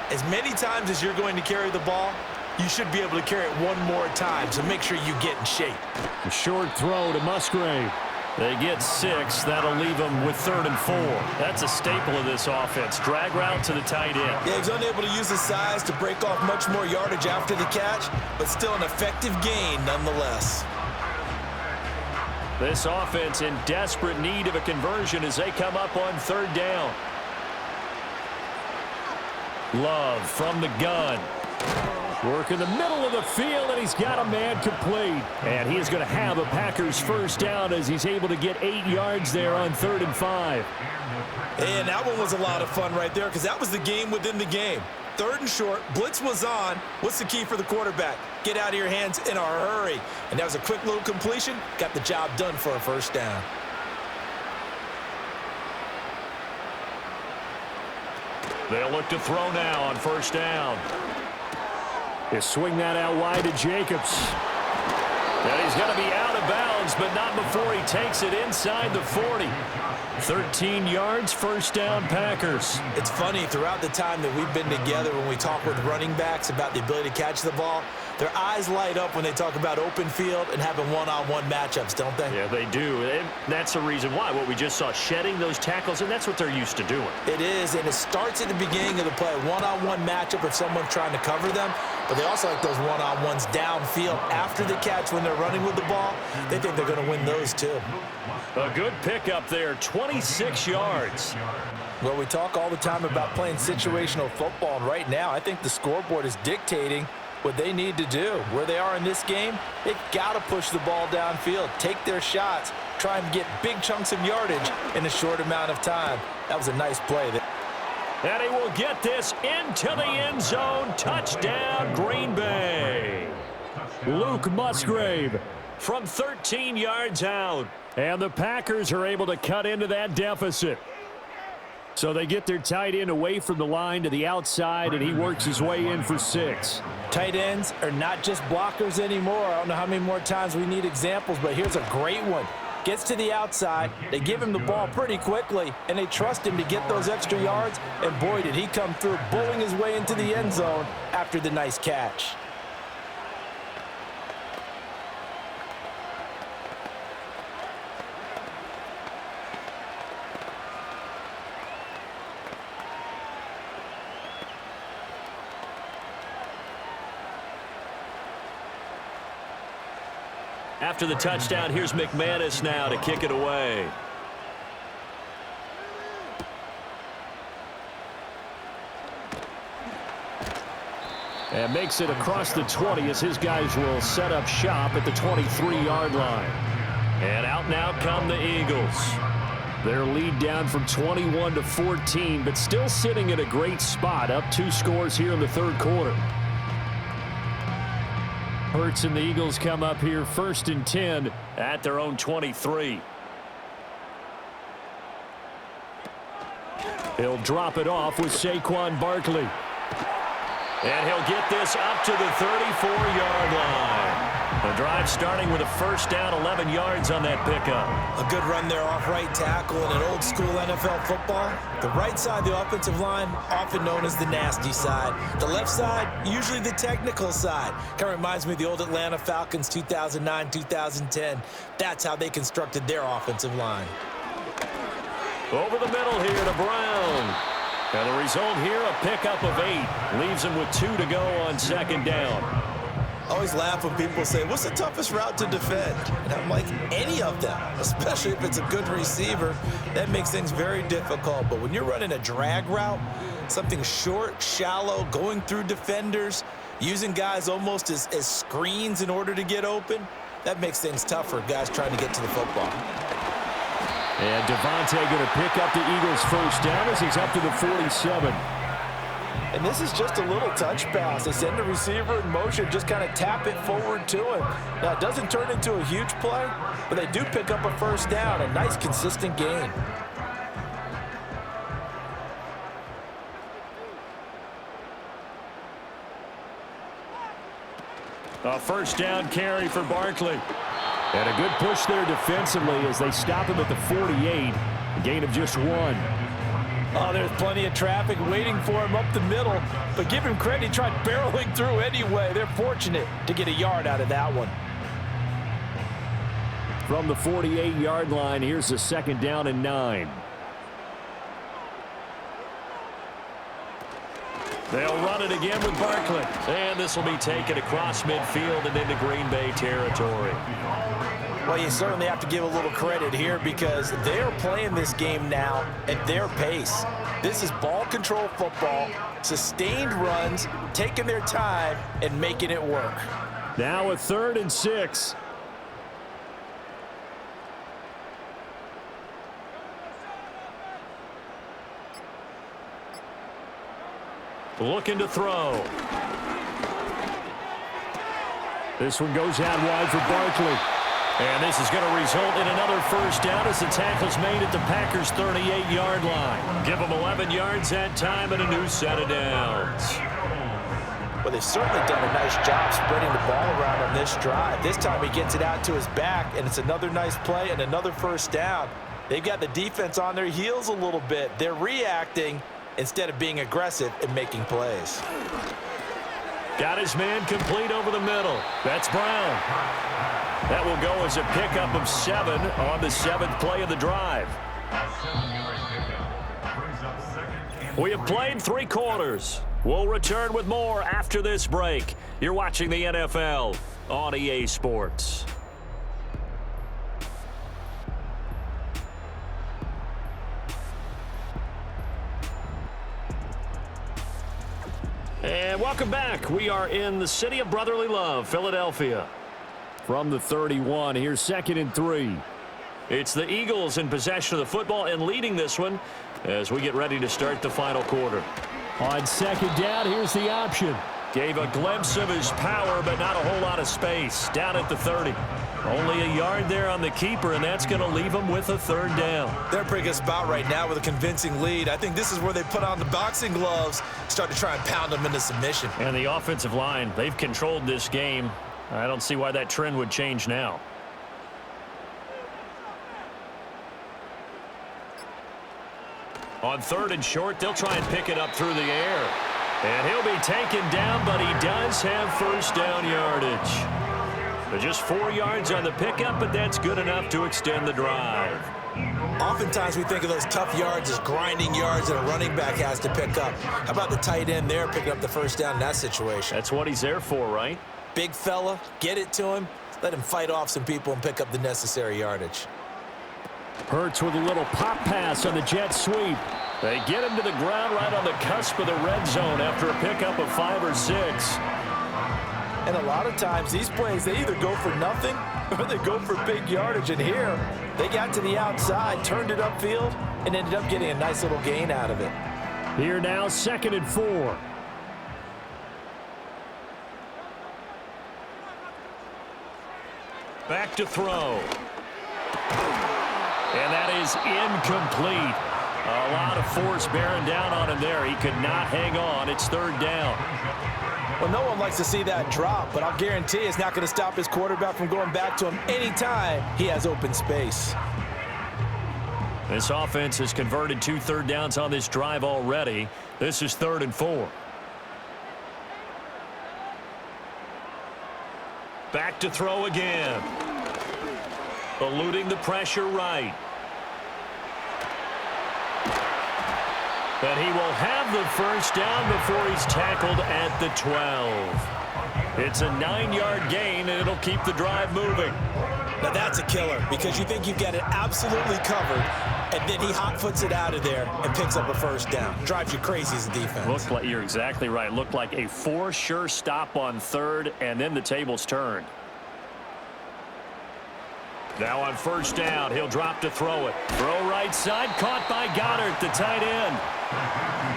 as many times as you're going to carry the ball, you should be able to carry it 1 more time, so make sure you get in shape. A short throw to Musgrave. They get 6. That'll leave them with 3rd and 4. That's a staple of this offense. Drag route to the tight end. Yeah, he's unable to use his size to break off much more yardage after the catch, but still an effective gain nonetheless. This offense in desperate need of a conversion as they come up on 3rd down. Love from the gun. Work in the middle of the field, and he's got a man complete. And he is going to have a Packers first down as he's able to get 8 yards there on 3rd and 5. And that one was a lot of fun right there because that was the game within the game. 3rd and short, blitz was on. What's the key for the quarterback? Get out of your hands in a hurry. And that was a quick little completion. Got the job done for a first down. They'll look to throw now on 1st down. They swing that out wide to Jacobs. And he's going to be out of bounds, but not before he takes it inside the 40. 13 yards, 1st down, Packers. It's funny, throughout the time that we've been together, when we talk with running backs about the ability to catch the ball, their eyes light up when they talk about open field and having one-on-one matchups, don't they? Yeah, they do. And that's the reason why. What we just saw, shedding those tackles, and that's what they're used to doing. It is, and it starts at the beginning of the play. One-on-one matchup if someone's trying to cover them, but they also like those one-on-ones downfield after the catch when they're running with the ball. They think they're going to win those too. A good pickup there, 26 yards. Well, we talk all the time about playing situational football, and right now I think the scoreboard is dictating what they need to do. Where they are in this game, they've got to push the ball downfield, take their shots, try and get big chunks of yardage in a short amount of time. That was a nice play there. And he will get this into the end zone. Touchdown, Green Bay. Luke Musgrave from 13 yards out. And the Packers are able to cut into that deficit. So they get their tight end away from the line to the outside, and he works his way in for 6. Tight ends are not just blockers anymore. I don't know how many more times we need examples, but here's a great one. Gets to the outside, they give him the ball pretty quickly, and they trust him to get those extra yards, and boy, did he come through, bulling his way into the end zone after the nice catch. After the touchdown, here's McManus now to kick it away. And makes it across the 20 as his guys will set up shop at the 23-yard line. And out now come the Eagles. Their lead down from 21 to 14, but still sitting at a great spot, up 2 scores here in the 3rd quarter. Hurts and the Eagles come up here 1st and 10 at their own 23. He'll drop it off with Saquon Barkley. And he'll get this up to the 34-yard line. The drive starting with a 1st down, 11 yards on that pickup. A good run there off right tackle in an old school NFL football. The right side of the offensive line, often known as the nasty side. The left side, usually the technical side. Kind of reminds me of the old Atlanta Falcons 2009-2010. That's how they constructed their offensive line. Over the middle here to Brown. And the result here, a pickup of 8. Leaves him with 2 to go on 2nd down. I always laugh when people say, what's the toughest route to defend? And I'm like, any of them, especially if it's a good receiver. That makes things very difficult. But when you're running a drag route, something short, shallow, going through defenders, using guys almost as screens in order to get open, that makes things tough for guys trying to get to the football. And Devontae going to pick up the Eagles' 1st down as he's up to the 47. And this is just a little touch pass. They send the receiver in motion, just kind of tap it forward to him. Now, it doesn't turn into a huge play, but they do pick up a 1st down, a nice, consistent gain. A 1st down carry for Barkley. And a good push there defensively as they stop him at the 48. A gain of just 1. Oh, there's plenty of traffic waiting for him up the middle. But give him credit, he tried barreling through anyway. They're fortunate to get a yard out of that one. From the 48-yard line, here's a 2nd down and 9. They'll run it again with Barkley. And this will be taken across midfield and into Green Bay territory. Well, you certainly have to give a little credit here because they're playing this game now at their pace. This is ball control football, sustained runs, taking their time, and making it work. Now a 3rd and 6. Looking to throw. This one goes out wide for Barkley. And this is going to result in another first down as the tackle's made at the Packers' 38-yard line. Give them 11 yards that time and a new set of downs. Well, they've certainly done a nice job spreading the ball around on this drive. This time he gets it out to his back, and it's another nice play and another first down. They've got the defense on their heels a little bit. They're reacting instead of being aggressive and making plays. Got his man complete over the middle. That's Brown. That will go as a pickup of 7 on the 7th play of the drive. We have played 3 quarters. We'll return with more after this break. You're watching the NFL on EA Sports. And welcome back. We are in the city of brotherly love, Philadelphia. From the 31, here's 2nd and 3. It's the Eagles in possession of the football and leading this one as we get ready to start the final quarter. On 2nd down, here's the option. Gave a glimpse of his power, but not a whole lot of space. Down at the 30. Only a yard there on the keeper, and that's going to leave him with a 3rd down. They're in a pretty good spot right now with a convincing lead. I think this is where they put on the boxing gloves, start to try and pound them into submission. And the offensive line, they've controlled this game. I don't see why that trend would change now. On 3rd and short, they'll try and pick it up through the air. And he'll be taken down, but he does have first down yardage. But just 4 yards on the pickup, but that's good enough to extend the drive. Oftentimes we think of those tough yards as grinding yards that a running back has to pick up. How about the tight end there picking up the first down in that situation? That's what he's there for, right? Big fella, get it to him, let him fight off some people and pick up the necessary yardage. Hurts with a little pop pass on the jet sweep. They get him to the ground right on the cusp of the red zone after a pickup of 5 or 6. And a lot of times these plays, they either go for nothing or they go for big yardage. And here, they got to the outside, turned it upfield, and ended up getting a nice little gain out of it. Here now, 2nd and 4. Back to throw. And that is incomplete. A lot of force bearing down on him there. He could not hang on. It's 3rd down. Well, no one likes to see that drop, but I'll guarantee it's not going to stop his quarterback from going back to him anytime he has open space. This offense has converted 2 third downs on this drive already. This is 3rd and 4. Back to throw again. Eluding the pressure right. And he will have the first down before he's tackled at the 12. It's a 9-yard gain, and it'll keep the drive moving. Now that's a killer because you think you've got it absolutely covered, and then he hot-foots it out of there and picks up a first down. Drives you crazy as a defense. Looked like, you're exactly right. Looked like a 4 sure stop on 3rd, and then the tables turned. Now on first down, he'll drop to throw it. Throw right side, caught by Goddard, the tight end.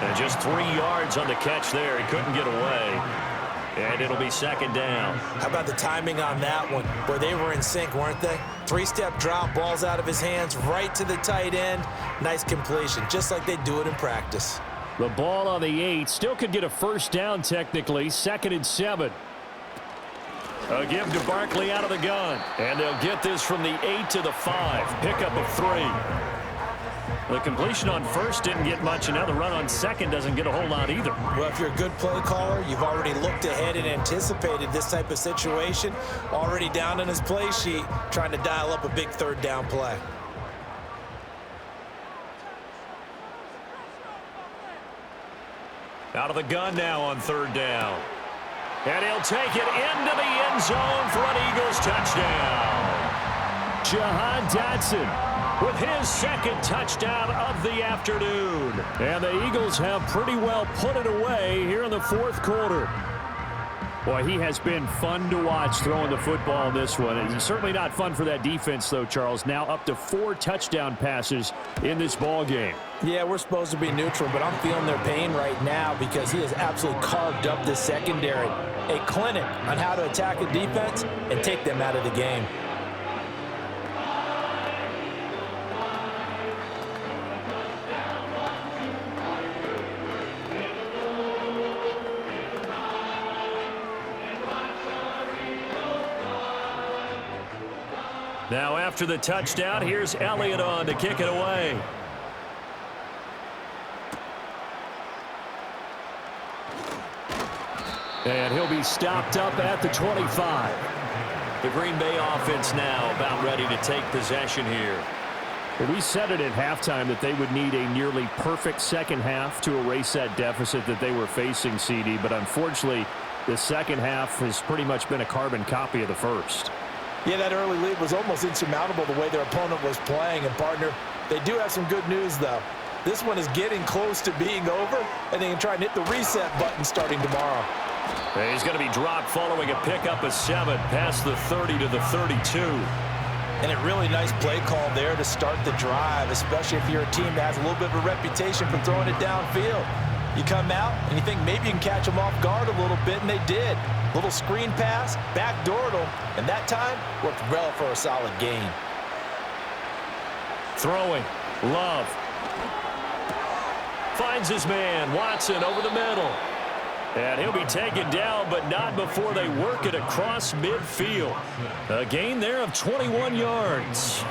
And just 3 yards on the catch there. He couldn't get away. And it'll be 2nd down. How about the timing on that one? Where they were in sync, weren't they? 3-step drop, balls out of his hands, right to the tight end. Nice completion, just like they do it in practice. The ball on the 8. Still could get a first down technically. 2nd and 7. A give to Barkley out of the gun. And they'll get this from the 8 to the 5. Pickup of 3. The completion on first didn't get much, and now the run on second doesn't get a whole lot either. Well, if you're a good play caller, you've already looked ahead and anticipated this type of situation. Already down on his play sheet, trying to dial up a big 3rd down play. Out of the gun now on 3rd down. And he'll take it into the end zone for an Eagles touchdown. Jahan Dotson with his second touchdown of the afternoon. And the Eagles have pretty well put it away here in the fourth quarter. Boy, he has been fun to watch throwing the football in this one. It's certainly not fun for that defense, though, Charles. Now up to 4 touchdown passes in this ball game. Yeah, we're supposed to be neutral, but I'm feeling their pain right now because he has absolutely carved up this secondary. A clinic on how to attack a defense and take them out of the game. Now after the touchdown, here's Elliott on to kick it away. And he'll be stopped up at the 25. The Green Bay offense now about ready to take possession here. We said it at halftime that they would need a nearly perfect second half to erase that deficit that they were facing, CD. But unfortunately, the second half has pretty much been a carbon copy of the first. Yeah, that early lead was almost insurmountable the way their opponent was playing. And, partner, they do have some good news, though. This one is getting close to being over, and they can try and hit the reset button starting tomorrow. He's going to be dropped following a pickup of 7 past the 30 to the 32. And a really nice play call there to start the drive, especially if you're a team that has a little bit of a reputation for throwing it downfield. You come out and you think maybe you can catch them off guard a little bit, and they did. Little screen pass, backdoored them, and that time worked well for a solid gain. Throwing, Love. Finds his man, Watson, over the middle. And he'll be taken down, but not before they work it across midfield. A gain there of 21 yards.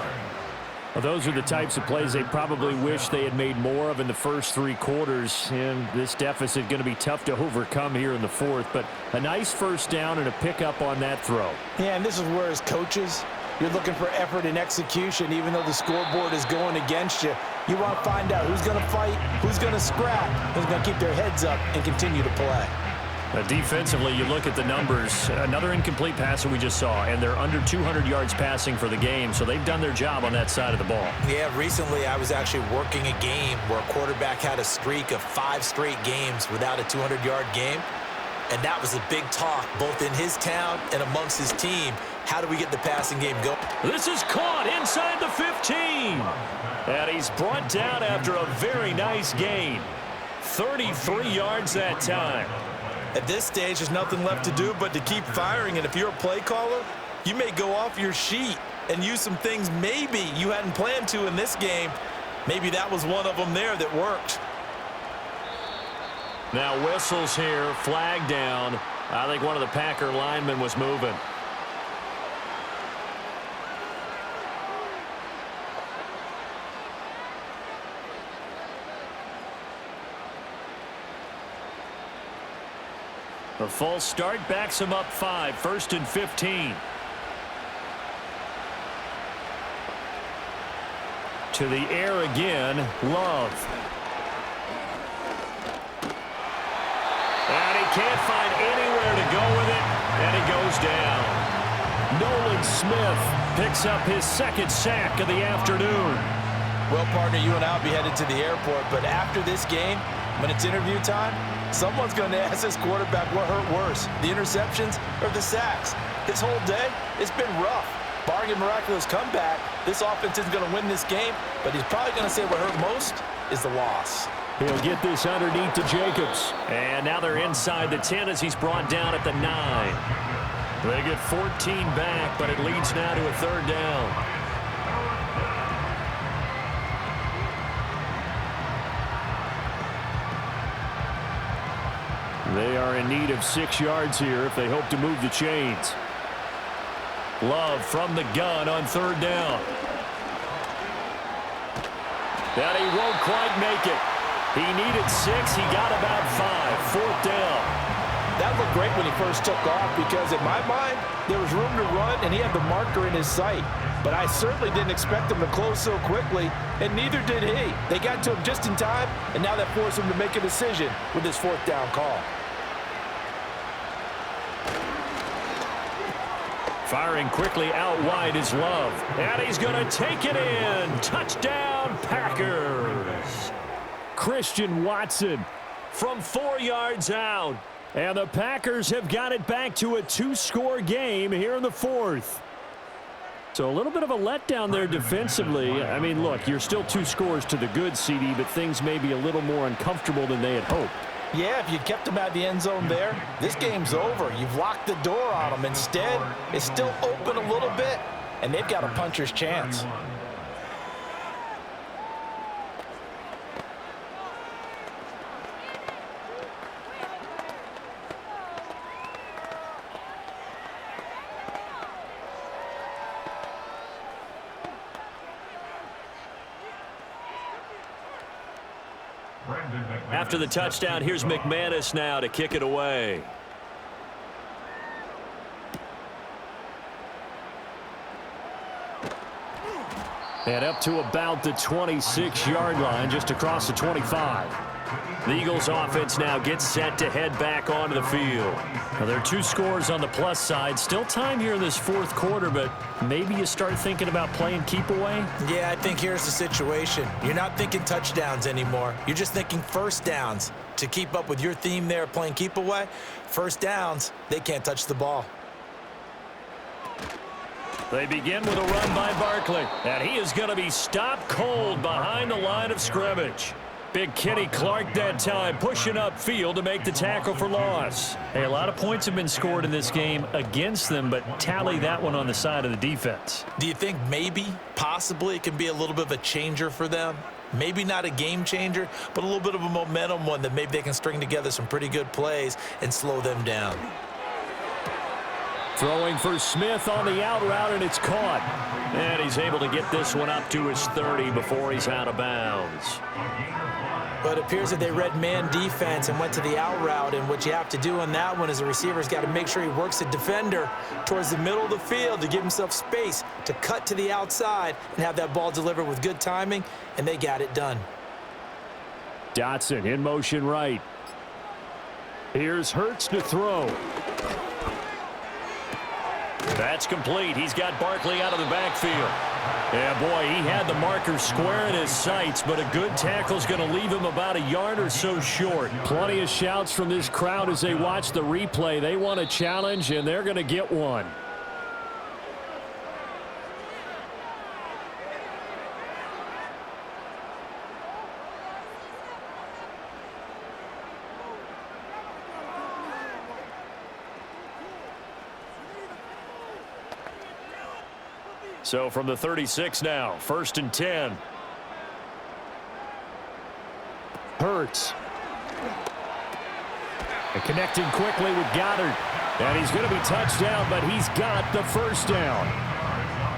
Well, those are the types of plays they probably wish they had made more of in the first 3 quarters. And this deficit going to be tough to overcome here in the fourth. But a nice first down and a pickup on that throw. Yeah, and this is where, as coaches, you're looking for effort and execution, even though the scoreboard is going against you. You want to find out who's going to fight, who's going to scrap, who's going to keep their heads up and continue to play. Defensively, you look at the numbers. Another incomplete pass that we just saw, and they're under 200 yards passing for the game, so they've done their job on that side of the ball. Yeah, recently I was actually working a game where a quarterback had a streak of 5 straight games without a 200-yard game, and that was a big talk both in his town and amongst his team. How do we get the passing game going? This is caught inside the 15. And he's brought down after a very nice gain. 33 yards that time. At this stage, there's nothing left to do but to keep firing. And if you're a play caller, you may go off your sheet and use some things maybe you hadn't planned to in this game. Maybe that was one of them there that worked. Now whistles here, flag down. I think one of the Packer linemen was moving. A false start backs him up 5, 1st and 15. To the air again, Love. And he can't find anywhere to go with it, and he goes down. Nolan Smith picks up his 2nd sack of the afternoon. Well, partner, you and I will be headed to the airport, but after this game, when it's interview time, someone's going to ask this quarterback what hurt worse, the interceptions or the sacks. His whole day, it's been rough. Barring a miraculous comeback, this offense isn't going to win this game, but he's probably going to say what hurt most is the loss. He'll get this underneath to Jacobs. And now they're inside the 10 as he's brought down at the 9. They get 14 back, but it leads now to a 3rd down. They are in need of 6 yards here if they hope to move the chains. Love from the gun on 3rd down. And he won't quite make it. He needed 6. He got about 5. 4th down. That looked great when he first took off because, in my mind, there was room to run and he had the marker in his sight. But I certainly didn't expect him to close so quickly, and neither did he. They got to him just in time, and now that forced him to make a decision with his 4th down call. Firing quickly out wide is Love. And he's going to take it in. Touchdown, Packers. Christian Watson From 4 yards out. And the Packers have got it back to a 2-score game here in the fourth. So a little bit of a letdown there defensively. I mean, look, you're still 2 scores to the good, CD, but things may be a little more uncomfortable than they had hoped. Yeah, if you'd kept them out of the end zone there, this game's over. You've locked the door on them. Instead, it's still open a little bit, and they've got a puncher's chance. After the touchdown, here's McManus now to kick it away. And up to about the 26-yard line, just across the 25. The Eagles offense now gets set to head back onto the field. Now, there are 2 scores on the plus side. Still time here in this fourth quarter, but maybe you start thinking about playing keep away? Yeah, I think here's the situation. You're not thinking touchdowns anymore. You're just thinking first downs. To keep up with your theme there, playing keep away, first downs, they can't touch the ball. They begin with a run by Barkley, and he is going to be stopped cold behind the line of scrimmage. Big Kenny Clark that time, pushing upfield to make the tackle for loss. Hey, a lot of points have been scored in this game against them, but tally that one on the side of the defense. Do you think maybe, possibly, it can be a little bit of a changer for them? Maybe not a game changer, but a little bit of a momentum one that maybe they can string together some pretty good plays and slow them down. Throwing for Smith on the out route, and it's caught. And he's able to get this one up to his 30 before he's out of bounds. But it appears that they read man defense and went to the out route, and what you have to do on that one is the receiver's got to make sure he works the defender towards the middle of the field to give himself space to cut to the outside and have that ball delivered with good timing, and they got it done. Dotson in motion right. Here's Hurts to throw. That's complete. He's got Barkley out of the backfield. Yeah, boy, he had the marker square in his sights, but a good tackle's going to leave him about a yard or so short. Plenty of shouts from this crowd as they watch the replay. They want a challenge, and they're going to get one. So from the 36 now, 1st and 10. Hurts. And connecting quickly with Goddard. And he's going to be touched down, but he's got the first down.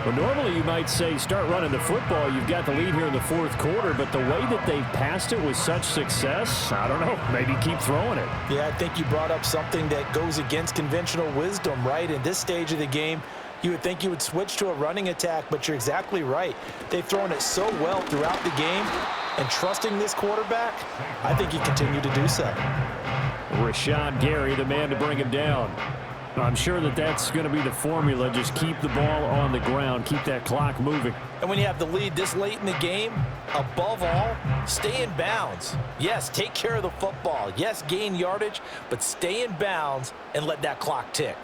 Well, normally you might say start running the football. You've got the lead here in the fourth quarter, but the way that they've passed it with such success, I don't know, maybe keep throwing it. Yeah, I think you brought up something that goes against conventional wisdom, right? In this stage of the game, you would think you would switch to a running attack, but you're exactly right. They've thrown it so well throughout the game, and trusting this quarterback, I think you continue to do so. Rashawn Gary, the man to bring him down. I'm sure that that's going to be the formula. Just keep the ball on the ground, keep that clock moving. And when you have the lead this late in the game, above all, stay in bounds. Yes, take care of the football. Yes, gain yardage, but stay in bounds and let that clock tick.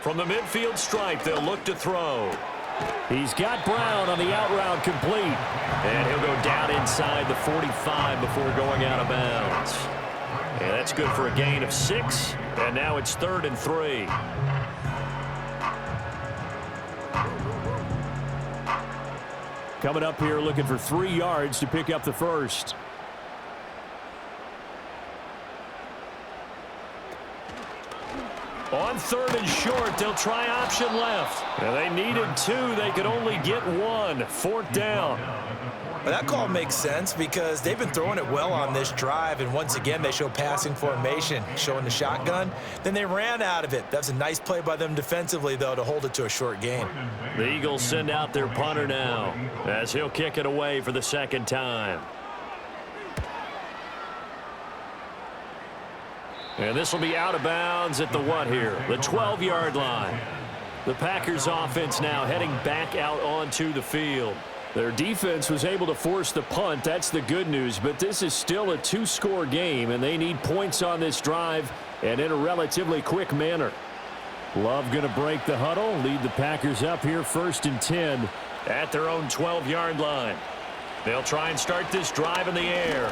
From the midfield stripe, they'll look to throw. He's got Brown on the out route complete. And he'll go down inside the 45 before going out of bounds. And that's good for a gain of 6. And now it's 3rd and 3. Coming up here looking for 3 yards to pick up the first. On 3rd and short, they'll try option left. And they needed 2. They could only get 1. 4th down. Well, that call makes sense because they've been throwing it well on this drive, and once again they show passing formation, showing the shotgun. Then they ran out of it. That's a nice play by them defensively, though, to hold it to a short gain. The Eagles send out their punter now as he'll kick it away for the 2nd time. And this will be out of bounds at the what here? The 12-yard line. The Packers offense now heading back out onto the field. Their defense was able to force the punt. That's the good news, but this is still a two-score game, and they need points on this drive and in a relatively quick manner. Love going to break the huddle, lead the Packers up here 1st and 10. At their own 12-yard line. They'll try and start this drive in the air.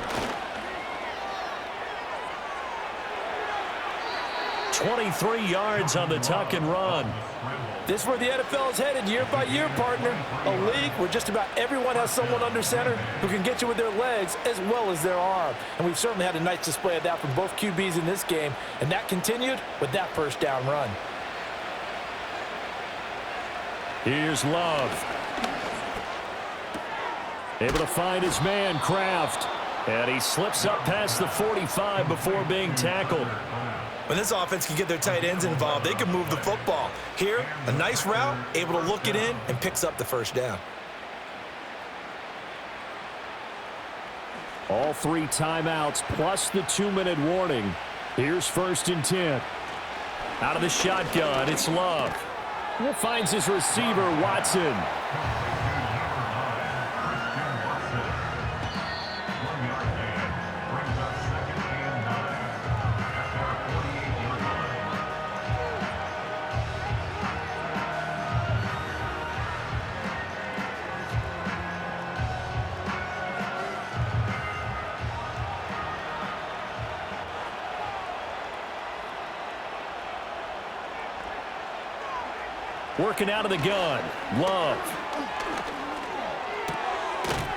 23 yards on the tuck and run. This is where the NFL is headed year by year, partner. A league where just about everyone has someone under center who can get you with their legs as well as their arm. And we've certainly had a nice display of that from both QBs in this game. And that continued with that first down run. Here's Love. Able to find his man, Kraft. And he slips up past the 45 before being tackled. When this offense can get their tight ends involved, they can move the football. Here, a nice route, able to look it in, and picks up the first down. All 3 timeouts plus the 2-minute warning. Here's 1st and 10. Out of the shotgun, it's Love. He finds his receiver, Watson. Working out of the gun. Love.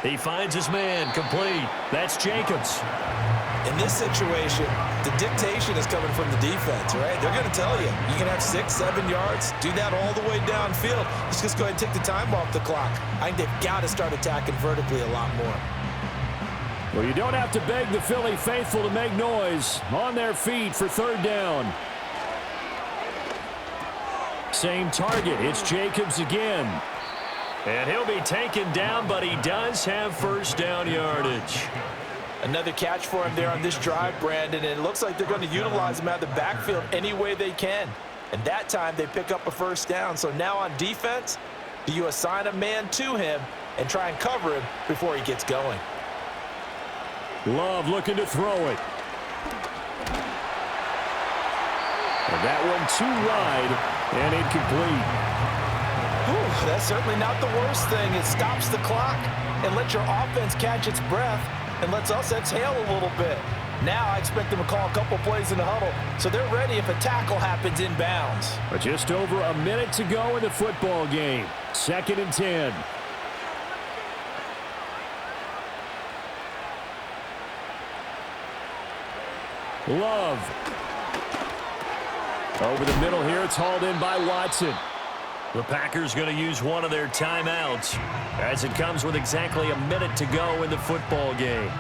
He finds his man. Complete. That's Jacobs. In this situation, the dictation is coming from the defense, right? They're going to tell you, you can have 6, 7 yards, do that all the way downfield. Let's just go ahead and take the time off the clock. I think they've got to start attacking vertically a lot more. Well, you don't have to beg the Philly faithful to make noise. On their feet for 3rd down. Same target. It's Jacobs again. And he'll be taken down, but he does have first down yardage. Another catch for him there on this drive, Brandon, and it looks like they're going to utilize him out of the backfield any way they can. And that time they pick up a first down. So now on defense, do you assign a man to him and try and cover him before he gets going? Love looking to throw it. And that one too wide and incomplete. Whew, that's certainly not the worst thing. It stops the clock and lets your offense catch its breath and lets us exhale a little bit. Now I expect them to call a couple plays in the huddle so they're ready if a tackle happens inbounds. But just over a minute to go in the football game. 2nd and 10. Love. Over the middle here, it's hauled in by Watson. The Packers going to use one of their timeouts as it comes with exactly a minute to go in the football game.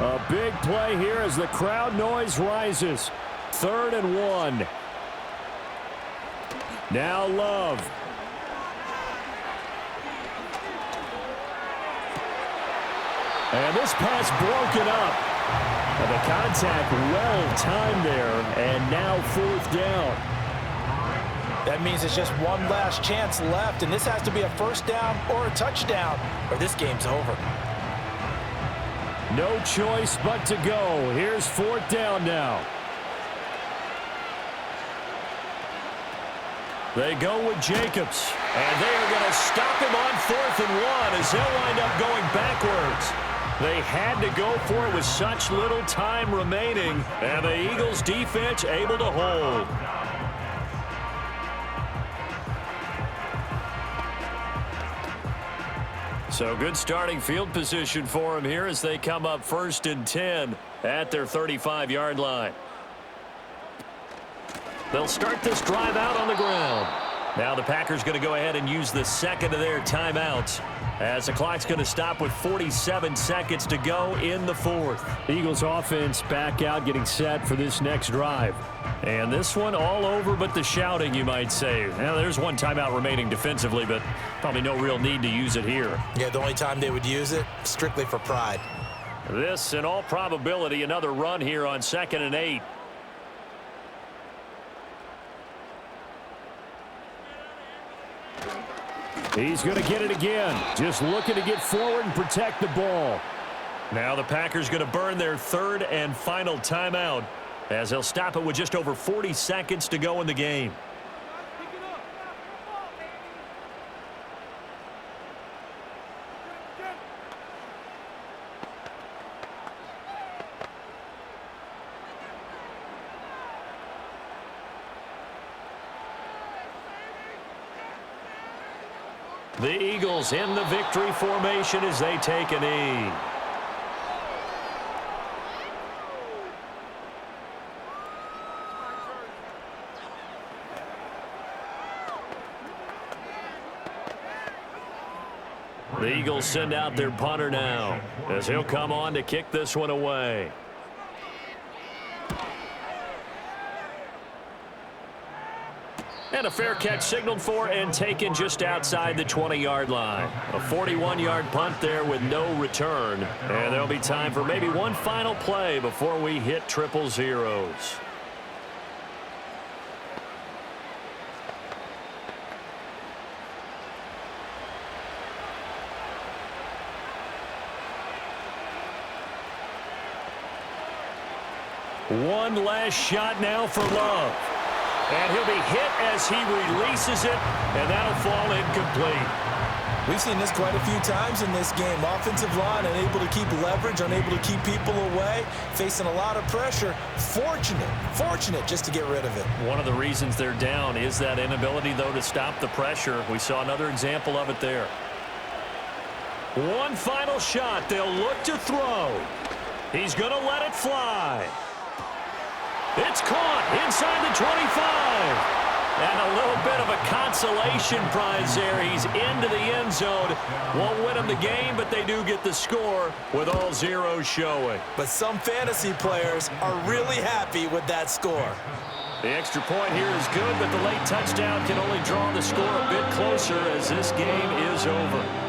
A big play here as the crowd noise rises. 3rd and 1. Now Love. And this pass broken up. And the contact well timed there, and now 4th down. That means it's just one last chance left, and this has to be a first down or a touchdown, or this game's over. No choice but to go. Here's 4th down now. They go with Jacobs, and they are going to stop him on 4th and 1 as they'll wind up going backwards. They had to go for it with such little time remaining, and the Eagles defense able to hold. So good starting field position for them here as they come up 1st and 10 at their 35-yard line. They'll start this drive out on the ground. Now the Packers going to go ahead and use the second of their timeouts as the clock's going to stop with 47 seconds to go in the fourth. Eagles offense back out, getting set for this next drive. And this one all over but the shouting, you might say. Now, there's one timeout remaining defensively, but probably no real need to use it here. Yeah, the only time they would use it, strictly for pride. This, in all probability, another run here on 2nd and 8. He's going to get it again. Just looking to get forward and protect the ball. Now the Packers going to burn their third and final timeout as they'll stop it with just over 40 seconds to go in the game. The Eagles in the victory formation as they take a knee. The Eagles send out their punter now as he'll come on to kick this one away. And a fair catch signaled for and taken just outside the 20-yard line. A 41-yard punt there with no return. And there'll be time for maybe one final play before we hit triple zeros. One last shot now for Love. And he'll be hit as he releases it, and that'll fall incomplete. We've seen this quite a few times in this game. Offensive line unable to keep leverage, unable to keep people away, facing a lot of pressure. Fortunate just to get rid of it. One of the reasons they're down is that inability, though, to stop the pressure. We saw another example of it there. One final shot. They'll look to throw. He's going to let it fly. It's caught inside the 25. And a little bit of a consolation prize there. He's into the end zone. Won't win them the game, but they do get the score with all zeros showing. But some fantasy players are really happy with that score. The extra point here is good, but the late touchdown can only draw the score a bit closer as this game is over.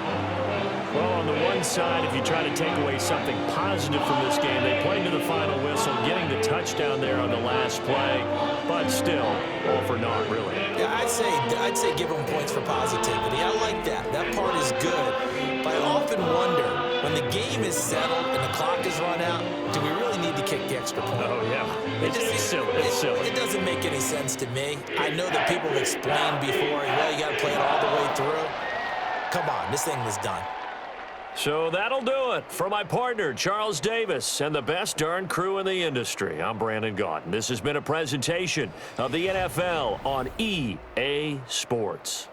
Well, on the one side, if you try to take away something positive from this game, they played to the final whistle, getting the touchdown there on the last play, but still, all for naught, really. Yeah, I'd say give them points for positivity. I like that. That part is good. But I often wonder, when the game is settled and the clock is run out, do we really need to kick the extra point? Oh, yeah. It's silly. It's silly. It doesn't make any sense to me. I know that people have explained before, well, you got to play it all the way through. Come on, this thing was done. So that'll do it for my partner, Charles Davis, and the best darn crew in the industry. I'm Brandon Gaudin. This has been a presentation of the NFL on EA Sports.